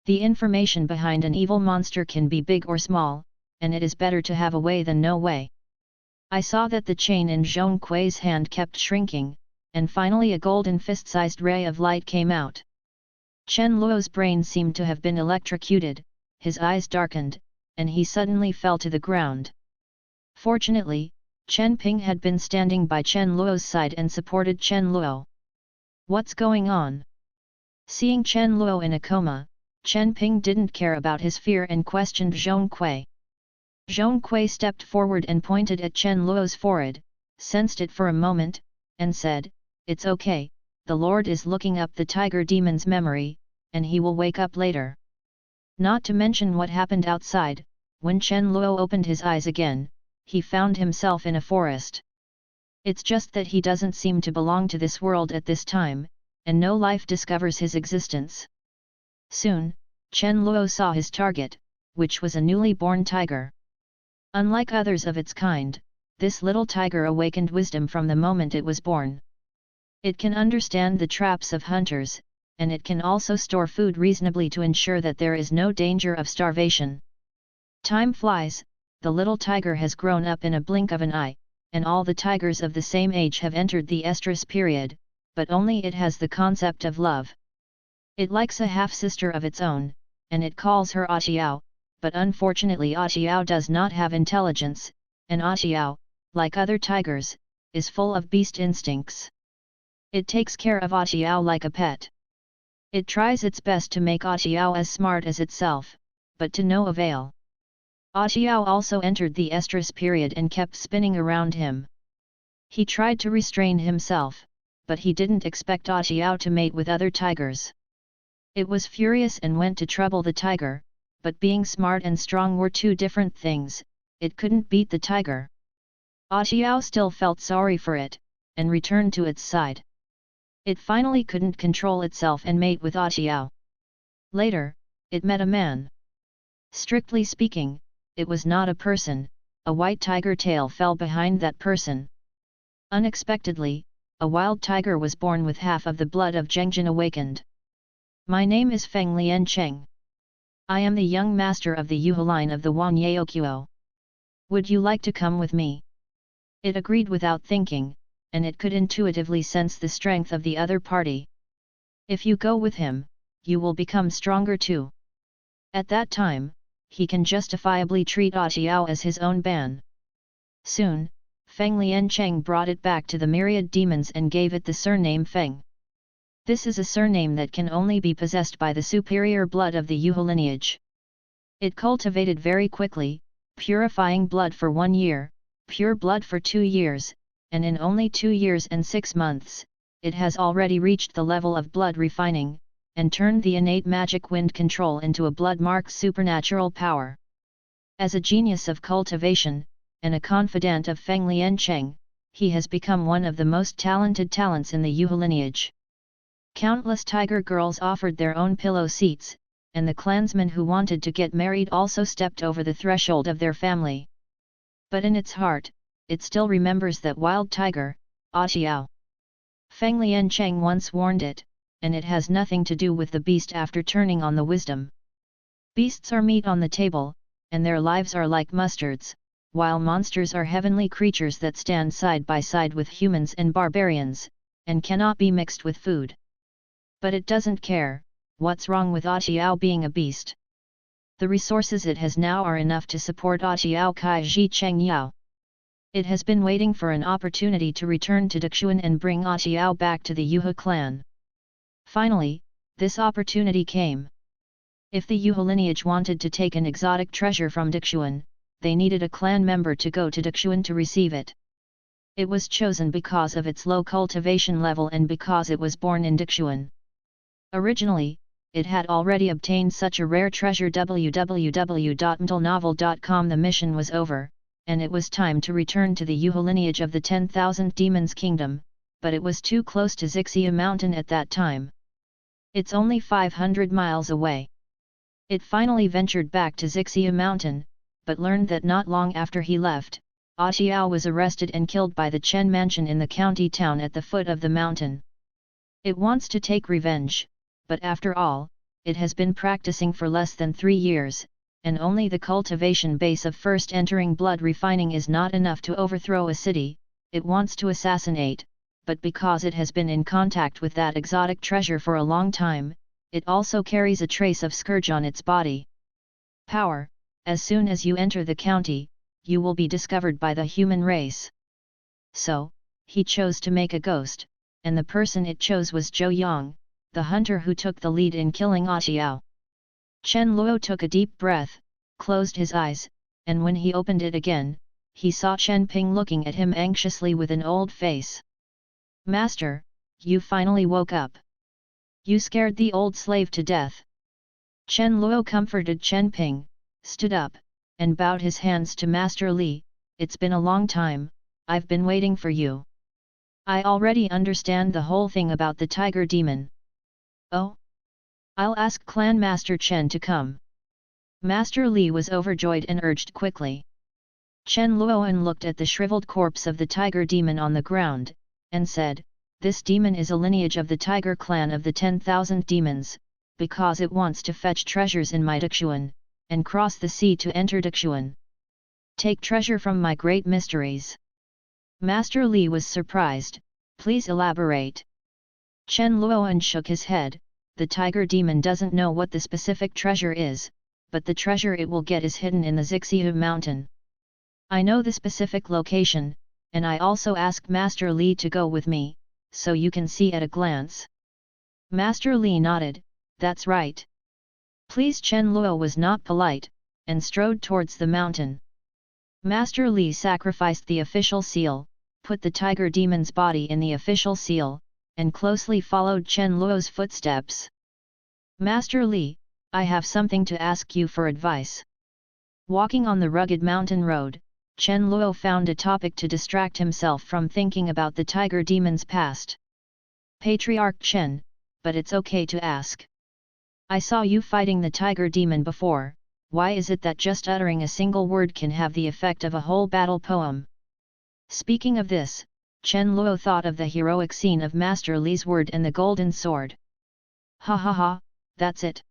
The information behind an evil monster can be big or small, and it is better to have a way than no way. I saw that the chain in Zhong Kui's hand kept shrinking, and finally a golden fist-sized ray of light came out. Chen Luo's brain seemed to have been electrocuted, his eyes darkened, and he suddenly fell to the ground. Fortunately, Chen Ping had been standing by Chen Luo's side and supported Chen Luo. "What's going on?" Seeing Chen Luo in a coma, Chen Ping didn't care about his fear and questioned Zhong Kui. Zhong Kui stepped forward and pointed at Chen Luo's forehead, sensed it for a moment, and said, "It's okay, the Lord is looking up the tiger demon's memory, and he will wake up later." Not to mention what happened outside, when Chen Luo opened his eyes again, he found himself in a forest. It's just that he doesn't seem to belong to this world at this time, and no life discovers his existence. Soon, Chen Luo saw his target, which was a newly born tiger. Unlike others of its kind, this little tiger awakened wisdom from the moment it was born. It can understand the traps of hunters, and it can also store food reasonably to ensure that there is no danger of starvation. Time flies, the little tiger has grown up in a blink of an eye, and all the tigers of the same age have entered the estrus period, but only it has the concept of love. It likes a half-sister of its own, and it calls her Atiao, but unfortunately Atiao does not have intelligence, and Atiao, like other tigers, is full of beast instincts. It takes care of Atiao like a pet. It tries its best to make Atiao as smart as itself, but to no avail. Atiao also entered the estrus period and kept spinning around him. He tried to restrain himself, but he didn't expect Atiao to mate with other tigers. It was furious and went to trouble the tiger, but being smart and strong were two different things, it couldn't beat the tiger. Atiao still felt sorry for it, and returned to its side. It finally couldn't control itself and mate with Atiao. Later, it met a man. Strictly speaking, it was not a person, a white tiger tail fell behind that person. Unexpectedly, a wild tiger was born with half of the blood of Zhengjin awakened. "My name is Feng Liancheng. I am the young master of the Yuhe line of the Wanyaokuo. Would you like to come with me?" It agreed without thinking, and it could intuitively sense the strength of the other party. "If you go with him, you will become stronger too. At that time, he can justifiably treat Atiao as his own ban." Soon, Feng Liancheng brought it back to the myriad demons and gave it the surname Feng. This is a surname that can only be possessed by the superior blood of the Yuhe lineage. It cultivated very quickly, purifying blood for 1 year, pure blood for 2 years, and in only 2 years and 6 months, it has already reached the level of blood refining, and turned the innate magic wind control into a blood-marked supernatural power. As a genius of cultivation, and a confidant of Feng Liancheng, he has become one of the most talented talents in the Yuhe lineage. Countless tiger girls offered their own pillow seats, and the clansmen who wanted to get married also stepped over the threshold of their family. But in its heart, it still remembers that wild tiger, Atiao. Feng Liancheng once warned it, and it has nothing to do with the beast after turning on the wisdom. Beasts are meat on the table, and their lives are like mustards, while monsters are heavenly creatures that stand side by side with humans and barbarians, and cannot be mixed with food. But it doesn't care, what's wrong with Atiao being a beast? The resources it has now are enough to support Atiao Kai Ji Cheng Yao. It has been waiting for an opportunity to return to Dixuan and bring Atiao back to the Yuhe clan. Finally, this opportunity came. If the Yuhe lineage wanted to take an exotic treasure from Dixuan, they needed a clan member to go to Dixuan to receive it. It was chosen because of its low cultivation level and because it was born in Dixuan. Originally, it had already obtained such a rare treasure. www.mtlnovel.com. The mission was over, and it was time to return to the Yuhe lineage of the 10,000 Demons Kingdom, but it was too close to Zixia Mountain at that time. It's only 500 miles away. It finally ventured back to Zixia Mountain, but learned that not long after he left, Atiao was arrested and killed by the Chen mansion in the county town at the foot of the mountain. It wants to take revenge, but after all, it has been practicing for less than 3 years, and only the cultivation base of first entering blood refining is not enough to overthrow a city. It wants to assassinate, but because it has been in contact with that exotic treasure for a long time, it also carries a trace of scourge on its body. Power: as soon as you enter the county, you will be discovered by the human race. So, he chose to make a ghost, and the person it chose was Zhou Yang, the hunter who took the lead in killing Atiao. Chen Luo took a deep breath, closed his eyes, and when he opened it again, he saw Chen Ping looking at him anxiously with an old face. "Master, you finally woke up. You scared the old slave to death." Chen Luo comforted Chen Ping, stood up, and bowed his hands to Master Li. "It's been a long time, I've been waiting for you. I already understand the whole thing about the tiger demon." "Oh? I'll ask Clan Master Chen to come." Master Li was overjoyed and urged quickly. Chen Luoan looked at the shriveled corpse of the tiger demon on the ground, and said, "This demon is a lineage of the tiger clan of the 10,000 demons, because it wants to fetch treasures in my Dixuan, and cross the sea to enter Dixuan. Take treasure from my great mysteries." Master Li was surprised. "Please elaborate." Chen Luoan shook his head. "The tiger demon doesn't know what the specific treasure is, but the treasure it will get is hidden in the Zixia Mountain. I know the specific location, and I also asked Master Li to go with me, so you can see at a glance." Master Li nodded, "That's right. Please." Chen Luo was not polite, and strode towards the mountain. Master Li sacrificed the official seal, put the tiger demon's body in the official seal, and closely followed Chen Luo's footsteps. "Master Li, I have something to ask you for advice." Walking on the rugged mountain road, Chen Luo found a topic to distract himself from thinking about the tiger demon's past. "Patriarch Chen, but it's okay to ask. I saw you fighting the tiger demon before. Why is it that just uttering a single word can have the effect of a whole battle poem?" Speaking of this, Chen Luo thought of the heroic scene of Master Li's word and the golden sword. "Ha ha ha, that's it."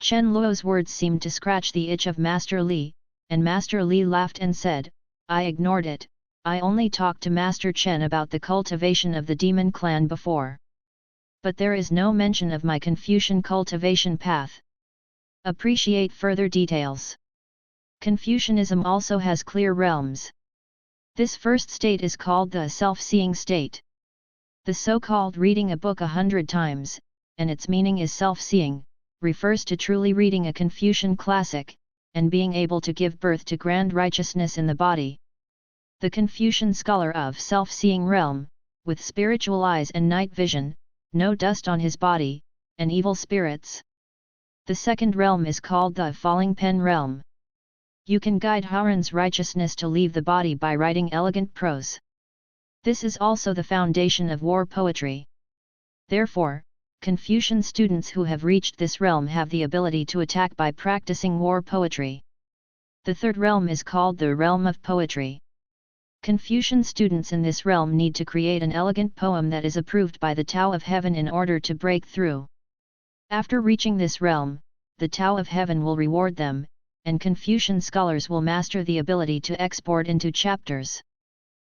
Chen Luo's words seemed to scratch the itch of Master Li, and Master Li laughed and said, "I ignored it, I only talked to Master Chen about the cultivation of the demon clan before. But there is no mention of my Confucian cultivation path. Appreciate further details." Confucianism also has clear realms. This first state is called the self-seeing state. The so-called reading a book 100 times, and its meaning is self-seeing, refers to truly reading a Confucian classic, and being able to give birth to grand righteousness in the body. The Confucian scholar of self-seeing realm, with spiritual eyes and night vision, no dust on his body, and evil spirits. The second realm is called the falling pen realm. You can guide Haran's righteousness to leave the body by writing elegant prose. This is also the foundation of war poetry. Therefore, Confucian students who have reached this realm have the ability to attack by practicing war poetry. The third realm is called the realm of poetry. Confucian students in this realm need to create an elegant poem that is approved by the Tao of Heaven in order to break through. After reaching this realm, the Tao of Heaven will reward them, and Confucian scholars will master the ability to export into chapters.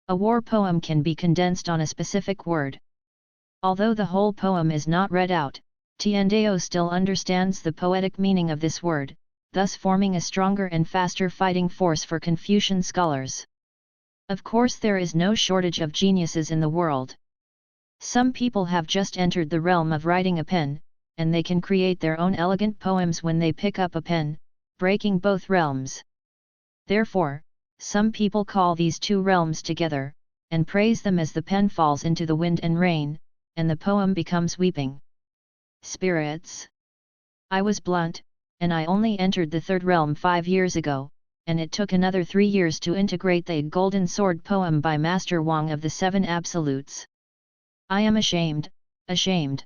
A war poem can be condensed on a specific word. Although the whole poem is not read out, Tiandao still understands the poetic meaning of this word, thus forming a stronger and faster fighting force for Confucian scholars. Of course, there is no shortage of geniuses in the world. Some people have just entered the realm of writing a pen, and they can create their own elegant poems when they pick up a pen, breaking both realms. Therefore, some people call these two realms together, and praise them as the pen falls into the wind and rain, and the poem becomes weeping spirits. I was blunt, and I only entered the third realm 5 years ago, and it took another 3 years to integrate the Golden Sword poem by Master Wang of the Seven Absolutes. I am ashamed, ashamed.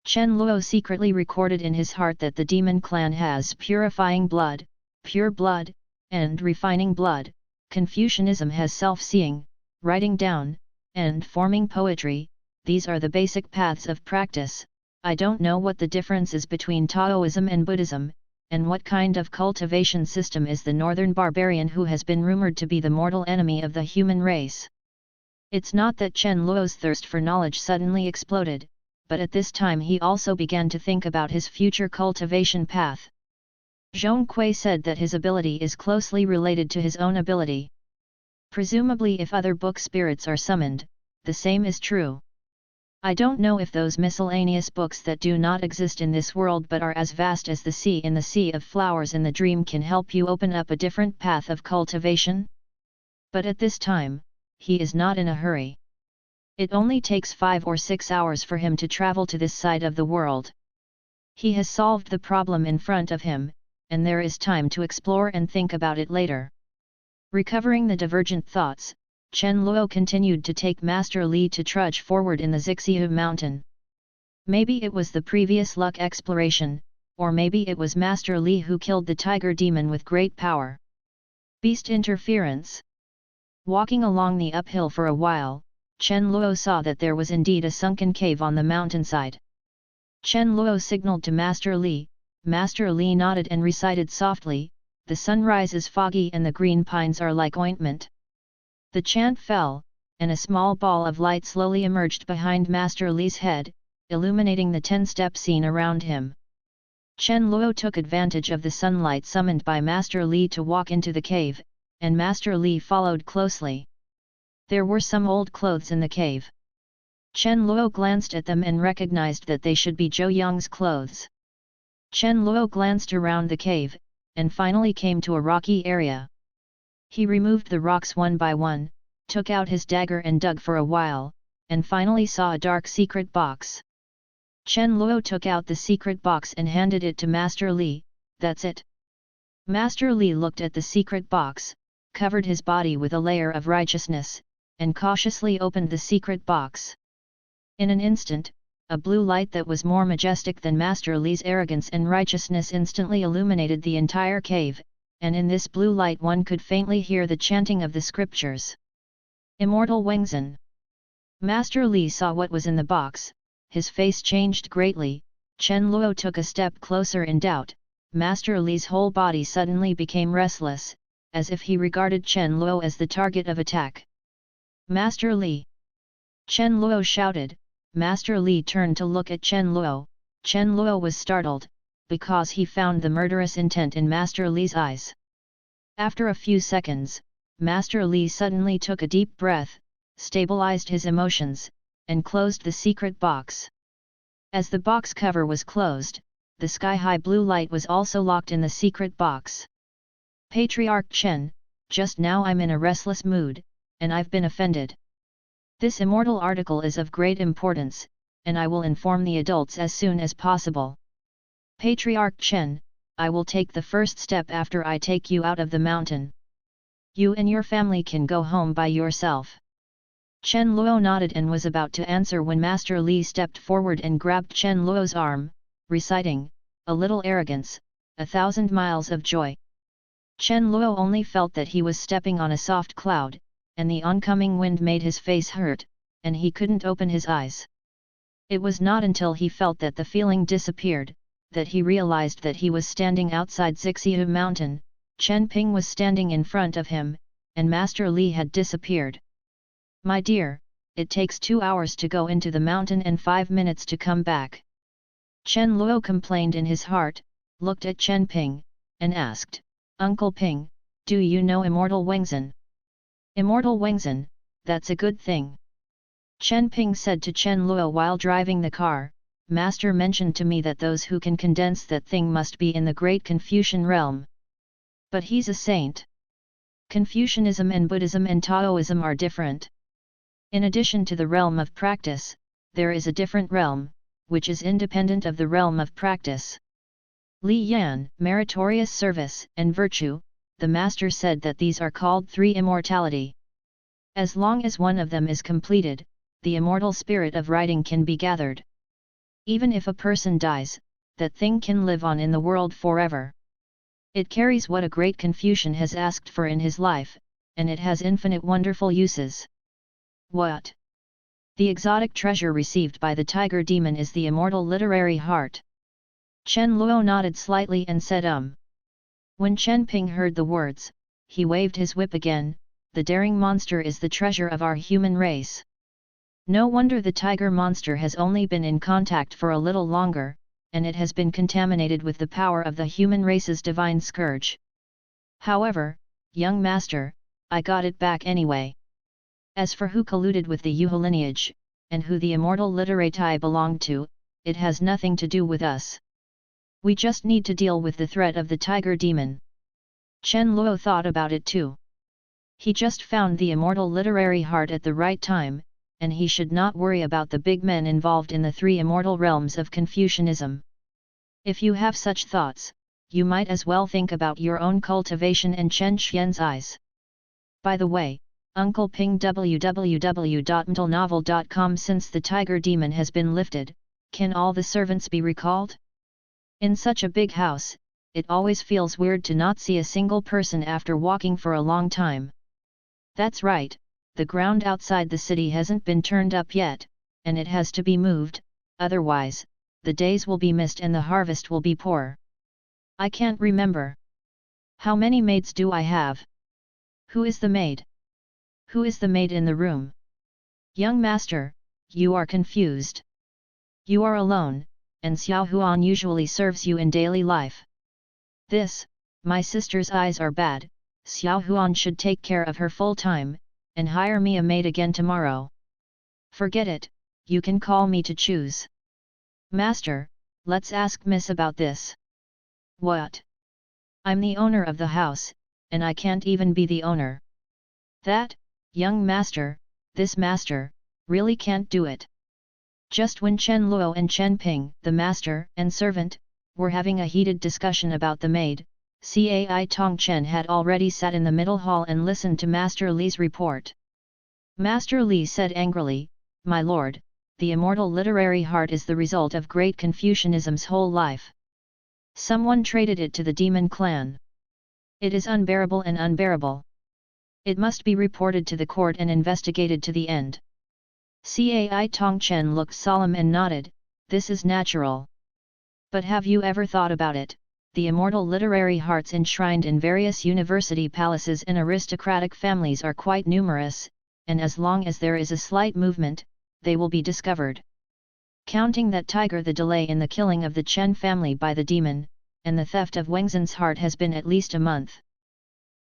Chen Luo secretly recorded in his heart that the demon clan has purifying blood, pure blood, and refining blood. Confucianism has self-seeing, writing down, and forming poetry. These are the basic paths of practice. I don't know what the difference is between Taoism and Buddhism, and what kind of cultivation system is the northern barbarian who has been rumored to be the mortal enemy of the human race. It's not that Chen Luo's thirst for knowledge suddenly exploded, but at this time he also began to think about his future cultivation path. Zhong Kui said that his ability is closely related to his own ability. Presumably, if other book spirits are summoned, the same is true. I don't know if those miscellaneous books that do not exist in this world but are as vast as the sea in the sea of flowers in the dream can help you open up a different path of cultivation. But at this time, he is not in a hurry. It only takes 5 or 6 hours for him to travel to this side of the world. He has solved the problem in front of him, and there is time to explore and think about it later. Recovering the divergent thoughts, Chen Luo continued to take Master Li to trudge forward in the Zixiu mountain. Maybe it was the previous luck exploration, or maybe it was Master Li who killed the tiger demon with great power. Beast interference. Walking along the uphill for a while, Chen Luo saw that there was indeed a sunken cave on the mountainside. Chen Luo signaled to Master Li. Master Li nodded and recited softly, "The sunrise is foggy and the green pines are like ointment." The chant fell, and a small ball of light slowly emerged behind Master Li's head, illuminating the 10-step scene around him. Chen Luo took advantage of the sunlight summoned by Master Li to walk into the cave, and Master Li followed closely. There were some old clothes in the cave. Chen Luo glanced at them and recognized that they should be Zhou Yang's clothes. Chen Luo glanced around the cave, and finally came to a rocky area. He removed the rocks one by one, took out his dagger and dug for a while, and finally saw a dark secret box. Chen Luo took out the secret box and handed it to Master Li. "That's it." Master Li looked at the secret box, covered his body with a layer of righteousness, and cautiously opened the secret box. In an instant, a blue light that was more majestic than Master Li's arrogance and righteousness instantly illuminated the entire cave, and in this blue light one could faintly hear the chanting of the scriptures. Immortal Wengzhen. Master Li saw what was in the box, his face changed greatly. Chen Luo took a step closer in doubt. Master Li's whole body suddenly became restless, as if he regarded Chen Luo as the target of attack. "Master Li!" Chen Luo shouted. Master Li turned to look at Chen Luo. Chen Luo was startled, because he found the murderous intent in Master Li's eyes. After a few seconds, Master Li suddenly took a deep breath, stabilized his emotions, and closed the secret box. As the box cover was closed, the sky-high blue light was also locked in the secret box. "Patriarch Chen, just now I'm in a restless mood, and I've been offended. This immortal article is of great importance, and I will inform the adults as soon as possible. Patriarch Chen, I will take the first step after I take you out of the mountain. You and your family can go home by yourself." Chen Luo nodded and was about to answer when Master Li stepped forward and grabbed Chen Luo's arm, reciting, "A little arrogance, 1,000 miles of joy." Chen Luo only felt that he was stepping on a soft cloud, and the oncoming wind made his face hurt, and he couldn't open his eyes. It was not until he felt that the feeling disappeared, that he realized that he was standing outside Zixiu mountain. Chen Ping was standing in front of him, and Master Li had disappeared. "My dear, it takes 2 hours to go into the mountain and 5 minutes to come back." Chen Luo complained in his heart, looked at Chen Ping, and asked, "Uncle Ping, do you know Immortal Wengzin?" "Immortal Wengzin, that's a good thing." Chen Ping said to Chen Luo while driving the car, "Master mentioned to me that those who can condense that thing must be in the great Confucian realm. But he's a saint. Confucianism and Buddhism and Taoism are different. In addition to the realm of practice, there is a different realm, which is independent of the realm of practice. Li Yan, meritorious service and virtue, the master said that these are called three immortality. As long as one of them is completed, the immortal spirit of writing can be gathered. Even if a person dies, that thing can live on in the world forever. It carries what a great Confucian has asked for in his life, and it has infinite wonderful uses." "What? The exotic treasure received by the tiger demon is the immortal literary heart." Chen Luo nodded slightly and said When Chen Ping heard the words, he waved his whip again. "The daring monster is the treasure of our human race. No wonder the tiger monster has only been in contact for a little longer, and it has been contaminated with the power of the human race's divine scourge. However, young master, I got it back anyway. As for who colluded with the Yuhu lineage, and who the immortal literati belonged to, it has nothing to do with us. We just need to deal with the threat of the tiger demon." Chen Luo thought about it too. He just found the immortal literary heart at the right time, and he should not worry about the big men involved in the three immortal realms of Confucianism. If you have such thoughts, you might as well think about your own cultivation and Chen Xian's eyes. By the way, Uncle Ping www.mtlnovel.com. Since the tiger demon has been lifted, can all the servants be recalled? In such a big house, it always feels weird to not see a single person after walking for a long time. That's right, the ground outside the city hasn't been turned up yet, and it has to be moved, otherwise, the days will be missed and the harvest will be poor. I can't remember. How many maids do I have? Who is the maid? Who is the maid in the room? Young master, you are confused. You are alone, and Xiao Huan usually serves you in daily life. My sister's eyes are bad. Xiao Huan should take care of her full time, and hire me a maid again tomorrow. Forget it, you can call me to choose. Master, let's ask Miss about this. What? I'm the owner of the house, and I can't even be the owner. That, young master, this master, really can't do it. Just when Chen Luo and Chen Ping, the master and servant, were having a heated discussion about the maid, Cai Tong Chen had already sat in the middle hall and listened to Master Li's report. Master Li said angrily, "My lord, the immortal literary heart is the result of great Confucianism's whole life. Someone traded it to the demon clan. It is unbearable and unbearable. It must be reported to the court and investigated to the end." Cai Tong Chen looked solemn and nodded, "This is natural. But have you ever thought about it? The immortal literary hearts enshrined in various university palaces and aristocratic families are quite numerous, and as long as there is a slight movement, they will be discovered. Counting that tiger, the delay in the killing of the Chen family by the demon, and the theft of Wengzhen's heart has been at least a month.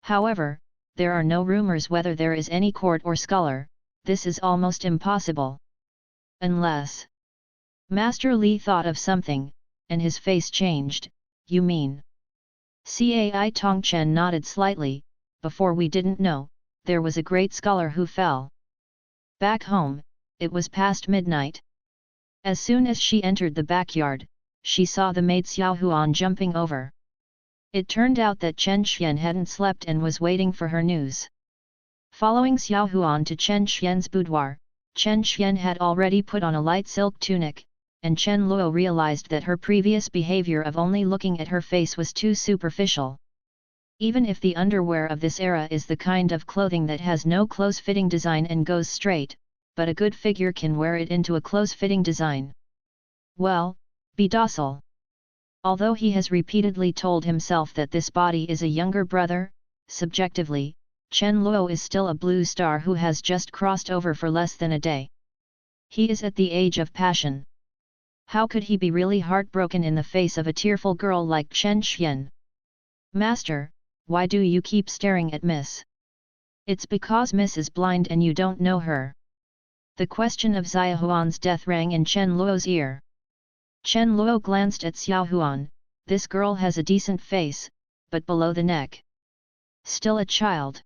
However, there are no rumors whether there is any court or scholar. This is almost impossible. Unless..." Master Li thought of something, and his face changed. "You mean?" Cai Tong Chen nodded slightly. "Before we didn't know, there was a great scholar who fell. Back home, it was past midnight. As soon as she entered the backyard, she saw the maid Xiao Huan jumping over. It turned out that Chen Xian hadn't slept and was waiting for her news. Following Xiao Huan to Chen Xian's boudoir, Chen Xian had already put on a light silk tunic, and Chen Luo realized that her previous behavior of only looking at her face was too superficial. Even if the underwear of this era is the kind of clothing that has no close-fitting design and goes straight, but a good figure can wear it into a close-fitting design. Well, be docile. Although he has repeatedly told himself that this body is a younger brother, subjectively, Chen Luo is still a blue star who has just crossed over for less than a day. He is at the age of passion. How could he be really heartbroken in the face of a tearful girl like Chen Xian? Master, why do you keep staring at Miss? It's because Miss is blind and you don't know her. The question of Xiaohuan's death rang in Chen Luo's ear. Chen Luo glanced at Xiaohuan. This girl has a decent face, but below the neck. Still a child.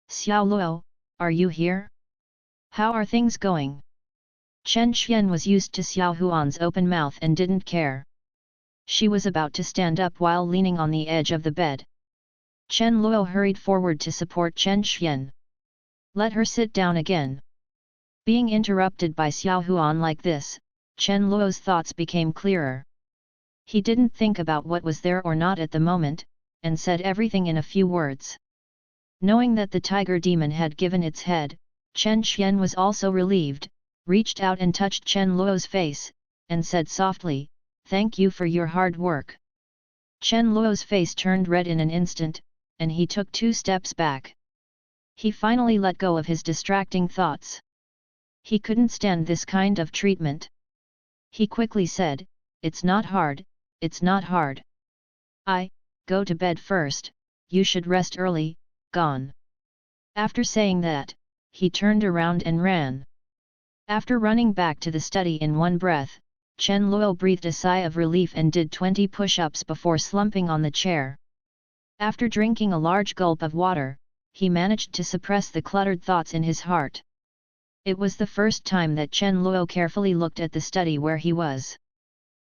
Xiao Luo, are you here? How are things going? Chen Xian was used to Xiaohuan's open mouth and didn't care. She was about to stand up while leaning on the edge of the bed. Chen Luo hurried forward to support Chen Xian. Let her sit down again. Being interrupted by Xiaohuan like this, Chen Luo's thoughts became clearer. He didn't think about what was there or not at the moment, and said everything in a few words. Knowing that the tiger demon had given its head, Chen Xian was also relieved, reached out and touched Chen Luo's face, and said softly, "Thank you for your hard work." Chen Luo's face turned red in an instant, and he took 2 steps back. He finally let go of his distracting thoughts. He couldn't stand this kind of treatment. He quickly said, "It's not hard, it's not hard. Go to bed first, you should rest early, gone." After saying that, he turned around and ran. After running back to the study in one breath, Chen Luo breathed a sigh of relief and did 20 push-ups before slumping on the chair. After drinking a large gulp of water, he managed to suppress the cluttered thoughts in his heart. It was the first time that Chen Luo carefully looked at the study where he was.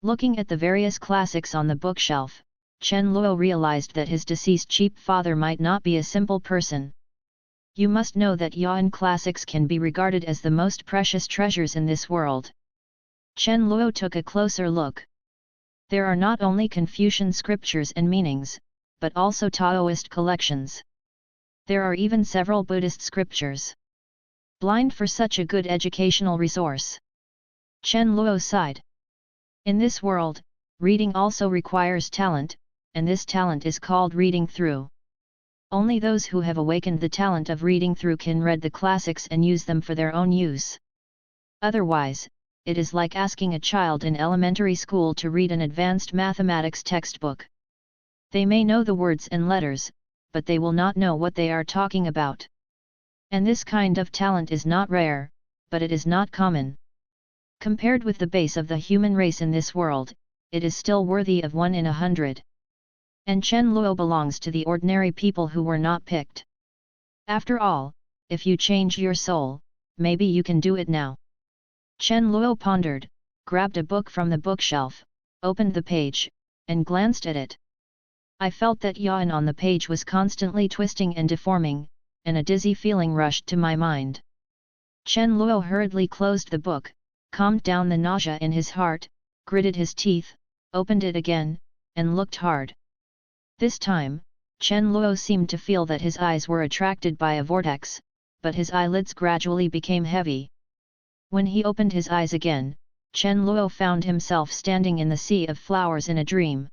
Looking at the various classics on the bookshelf, Chen Luo realized that his deceased cheap father might not be a simple person. You must know that Yuan classics can be regarded as the most precious treasures in this world. Chen Luo took a closer look. There are not only Confucian scriptures and meanings, but also Taoist collections. There are even several Buddhist scriptures. Blind for such a good educational resource. Chen Luo sighed. In this world, reading also requires talent, and this talent is called reading through. Only those who have awakened the talent of reading through can read the classics and use them for their own use. Otherwise, it is like asking a child in elementary school to read an advanced mathematics textbook. They may know the words and letters, but they will not know what they are talking about. And this kind of talent is not rare, but it is not common. Compared with the base of the human race in this world, it is still worthy of 1 in 100. And Chen Luo belongs to the ordinary people who were not picked. After all, if you change your soul, maybe you can do it now. Chen Luo pondered, grabbed a book from the bookshelf, opened the page, and glanced at it. I felt that Yuan on the page was constantly twisting and deforming, and a dizzy feeling rushed to my mind. Chen Luo hurriedly closed the book, calmed down the nausea in his heart, gritted his teeth, opened it again, and looked hard. This time, Chen Luo seemed to feel that his eyes were attracted by a vortex, but his eyelids gradually became heavy. When he opened his eyes again, Chen Luo found himself standing in the sea of flowers in a dream.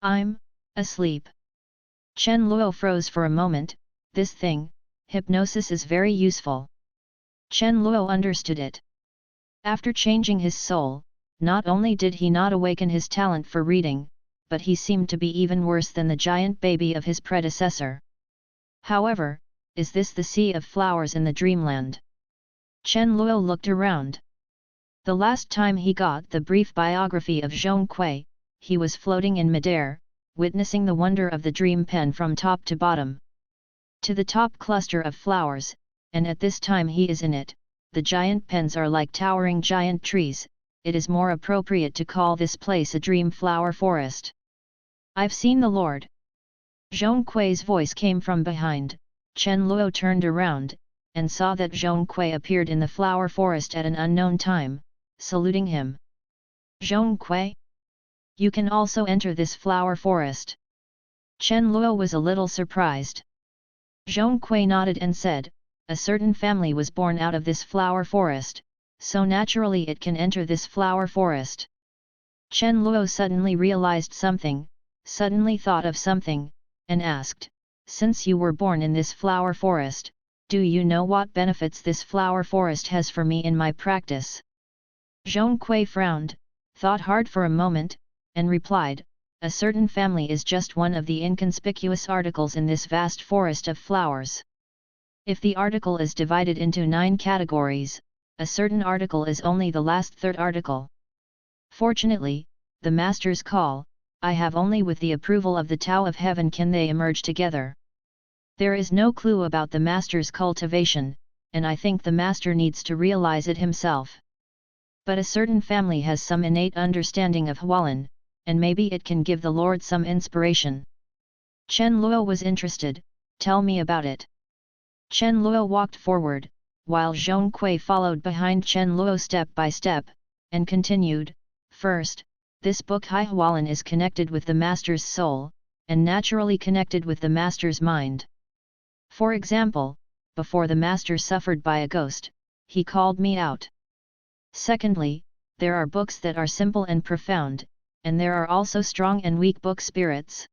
I'm asleep. Chen Luo froze for a moment. This thing, hypnosis, is very useful. Chen Luo understood it. After changing his soul, not only did he not awaken his talent for reading, but he seemed to be even worse than the giant baby of his predecessor. However, is this the sea of flowers in the dreamland? Chen Luo looked around. The last time he got the brief biography of Zhong Kui, he was floating in midair, witnessing the wonder of the dream pen from top to bottom. To the top cluster of flowers, and at this time he is in it, the giant pens are like towering giant trees. It is more appropriate to call this place a dream flower forest. I've seen the Lord. Zhong Kui's voice came from behind. Chen Luo turned around, and saw that Zhong Kui appeared in the flower forest at an unknown time, saluting him. Zhong Kui? You can also enter this flower forest. Chen Luo was a little surprised. Zhong Kui nodded and said, a certain family was born out of this flower forest, so naturally it can enter this flower forest. Chen Luo suddenly realized something, suddenly thought of something, and asked, since you were born in this flower forest, do you know what benefits this flower forest has for me in my practice? Zhong Kui frowned, thought hard for a moment, and replied, a certain family is just one of the inconspicuous articles in this vast forest of flowers. If the article is divided into 9 categories, a certain article is only the last third article. Fortunately, the Master's call, I have only with the approval of the Tao of Heaven can they emerge together. There is no clue about the Master's cultivation, and I think the Master needs to realize it himself. But a certain family has some innate understanding of Hualin, and maybe it can give the Lord some inspiration. Chen Luo was interested, tell me about it. Chen Luo walked forward, while Zhong Kui followed behind Chen Luo step by step, and continued, first, this book Hai Hualin is connected with the Master's soul, and naturally connected with the Master's mind. For example, before the Master suffered by a ghost, he called me out. Secondly, there are books that are simple and profound, and there are also strong and weak book spirits.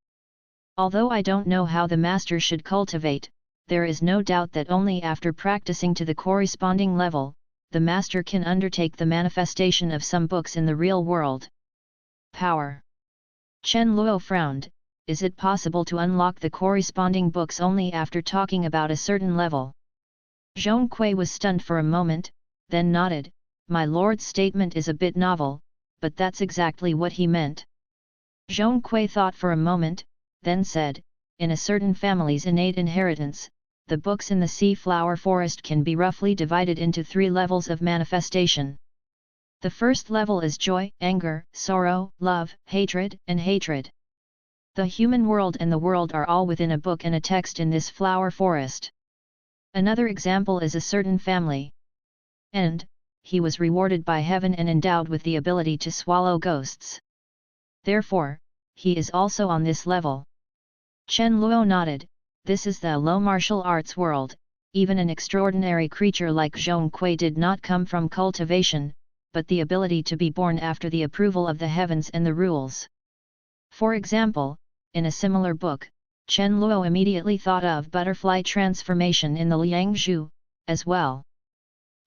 Although I don't know how the Master should cultivate, there is no doubt that only after practicing to the corresponding level, the Master can undertake the manifestation of some books in the real world. Power. Chen Luo frowned, is it possible to unlock the corresponding books only after talking about a certain level? Zhong Kui was stunned for a moment, then nodded, my lord's statement is a bit novel, but that's exactly what he meant. Zhong Kui thought for a moment, then said, in a certain family's innate inheritance, the books in the sea flower forest can be roughly divided into 3 levels of manifestation. The first level is joy, anger, sorrow, love, hatred, and hatred. The human world and the world are all within a book and a text in this flower forest. Another example is a certain family. And, he was rewarded by heaven and endowed with the ability to swallow ghosts. Therefore, he is also on this level. Chen Luo nodded, this is the low martial arts world, even an extraordinary creature like Zhong Kui did not come from cultivation, but the ability to be born after the approval of the heavens and the rules. For example, in a similar book, Chen Luo immediately thought of butterfly transformation in the Liangzhu, as well.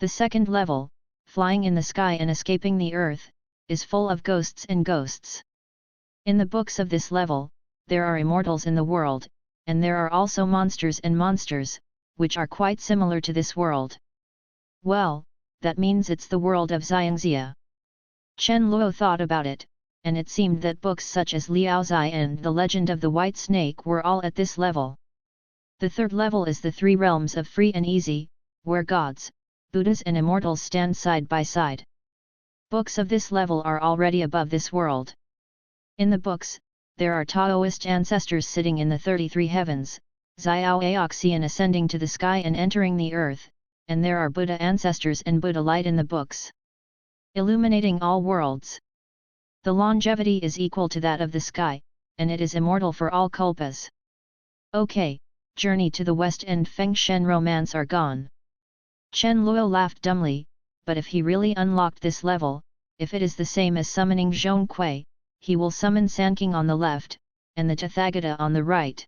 The second level, flying in the sky and escaping the earth, is full of ghosts and ghosts. In the books of this level, there are immortals in the world, and there are also monsters and monsters, which are quite similar to this world. Well, that means it's the world of Xiangxia. Chen Luo thought about it, and it seemed that books such as Liao Zai and The Legend of the White Snake were all at this level. The third level is the 3 realms of free and easy, where gods, Buddhas and immortals stand side by side. Books of this level are already above this world. In the books, there are Taoist ancestors sitting in the 33 heavens, Xiao Aoxian ascending to the sky and entering the earth, and there are Buddha ancestors and Buddha light in the books, illuminating all worlds. The longevity is equal to that of the sky, and it is immortal for all kalpas. Okay, Journey to the West and Feng Shen romance are gone. Chen Luo laughed dumbly, but if he really unlocked this level, if it is the same as summoning Zhong Kui, he will summon Sanking on the left, and the Tathagata on the right.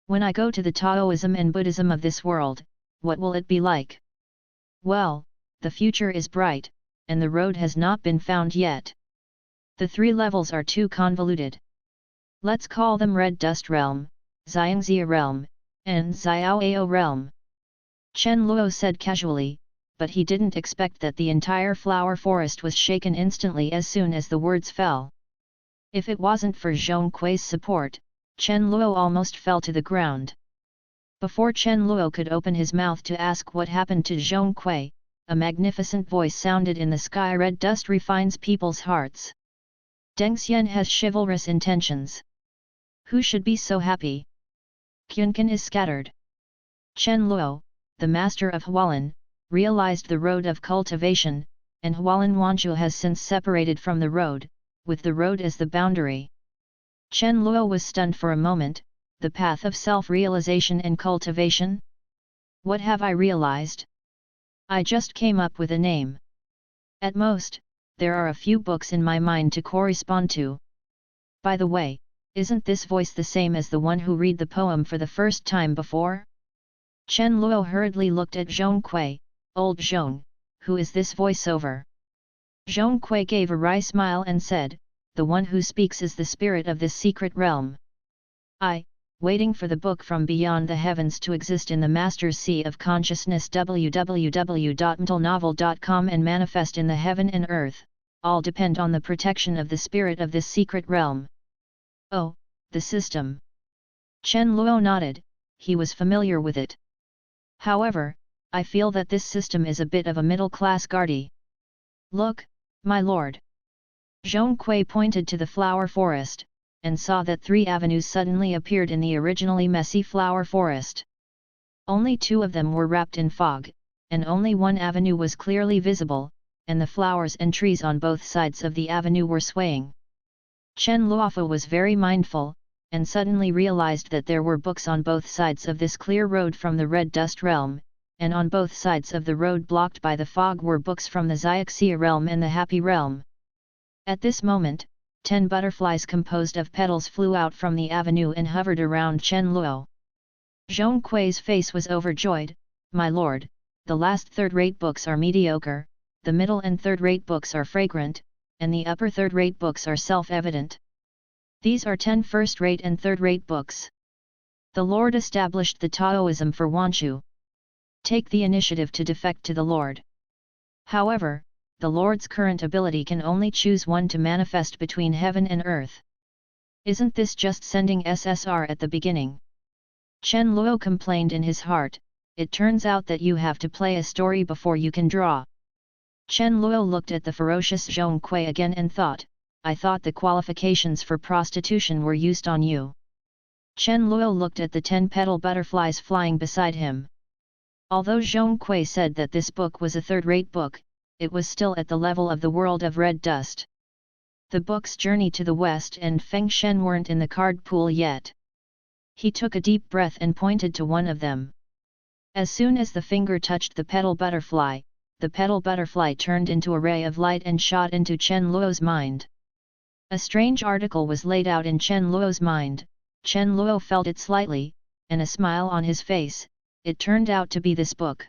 When I go to the Taoism and Buddhism of this world, what will it be like? Well, the future is bright, and the road has not been found yet. The 3 levels are too convoluted. Let's call them Red Dust Realm, Xiangxia Realm, and Xiaoao Realm. Chen Luo said casually, but he didn't expect that the entire flower forest was shaken instantly as soon as the words fell. If it wasn't for Zhong Kui's support, Chen Luo almost fell to the ground. Before Chen Luo could open his mouth to ask what happened to Zhong Kui, a magnificent voice sounded in the sky. Red dust refines people's hearts. Deng Xian has chivalrous intentions. Who should be so happy? Quncan is scattered. Chen Luo, the master of Hualin, realized the road of cultivation, and Hualin Wanzhou has since separated from the road, with the road as the boundary. Chen Luo was stunned for a moment. The path of self-realization and cultivation? What have I realized? I just came up with a name. At most, there are a few books in my mind to correspond to. By the way, isn't this voice the same as the one who read the poem for the first time before? Chen Luo hurriedly looked at Zhong Kui. Old Zhong, who is this voiceover? Zhong Kui gave a wry smile and said, the one who speaks is the spirit of this secret realm. I, waiting for the book from beyond the heavens to exist in the Master's Sea of Consciousness www.mentalnovel.com and manifest in the heaven and earth, all depend on the protection of the spirit of this secret realm. Oh, the system. Chen Luo nodded, he was familiar with it. However, I feel that this system is a bit of a middle-class guardie. Look, my lord. Zhong Kui pointed to the flower forest, and saw that 3 avenues suddenly appeared in the originally messy flower forest. Only 2 of them were wrapped in fog, and only 1 avenue was clearly visible, and the flowers and trees on both sides of the avenue were swaying. Chen Luofu was very mindful, and suddenly realized that there were books on both sides of this clear road from the red dust realm, and on both sides of the road blocked by the fog were books from the Xiaxia realm and the happy realm. At this moment, 10 butterflies composed of petals flew out from the avenue and hovered around Chen Luo. Zhong Kui's face was overjoyed. My lord, the last third-rate books are mediocre, the middle and third-rate books are fragrant, and the upper third-rate books are self-evident. These are 10 first-rate and third-rate books. The Lord established the Taoism for Wanchu. Take the initiative to defect to the Lord. However, the Lord's current ability can only choose one to manifest between heaven and earth. Isn't this just sending SSR at the beginning? Chen Luo complained in his heart, it turns out that you have to play a story before you can draw. Chen Luo looked at the ferocious Zhong Kui again and thought, I thought the qualifications for prostitution were used on you. Chen Luo looked at the 10-petal butterflies flying beside him. Although Zhong Kui said that this book was a third-rate book, it was still at the level of the world of red dust. The book's Journey to the West and Feng Shen weren't in the card pool yet. He took a deep breath and pointed to one of them. As soon as the finger touched the petal butterfly turned into a ray of light and shot into Chen Luo's mind. A strange article was laid out in Chen Luo's mind. Chen Luo felt it slightly, and a smile on his face. It turned out to be this book.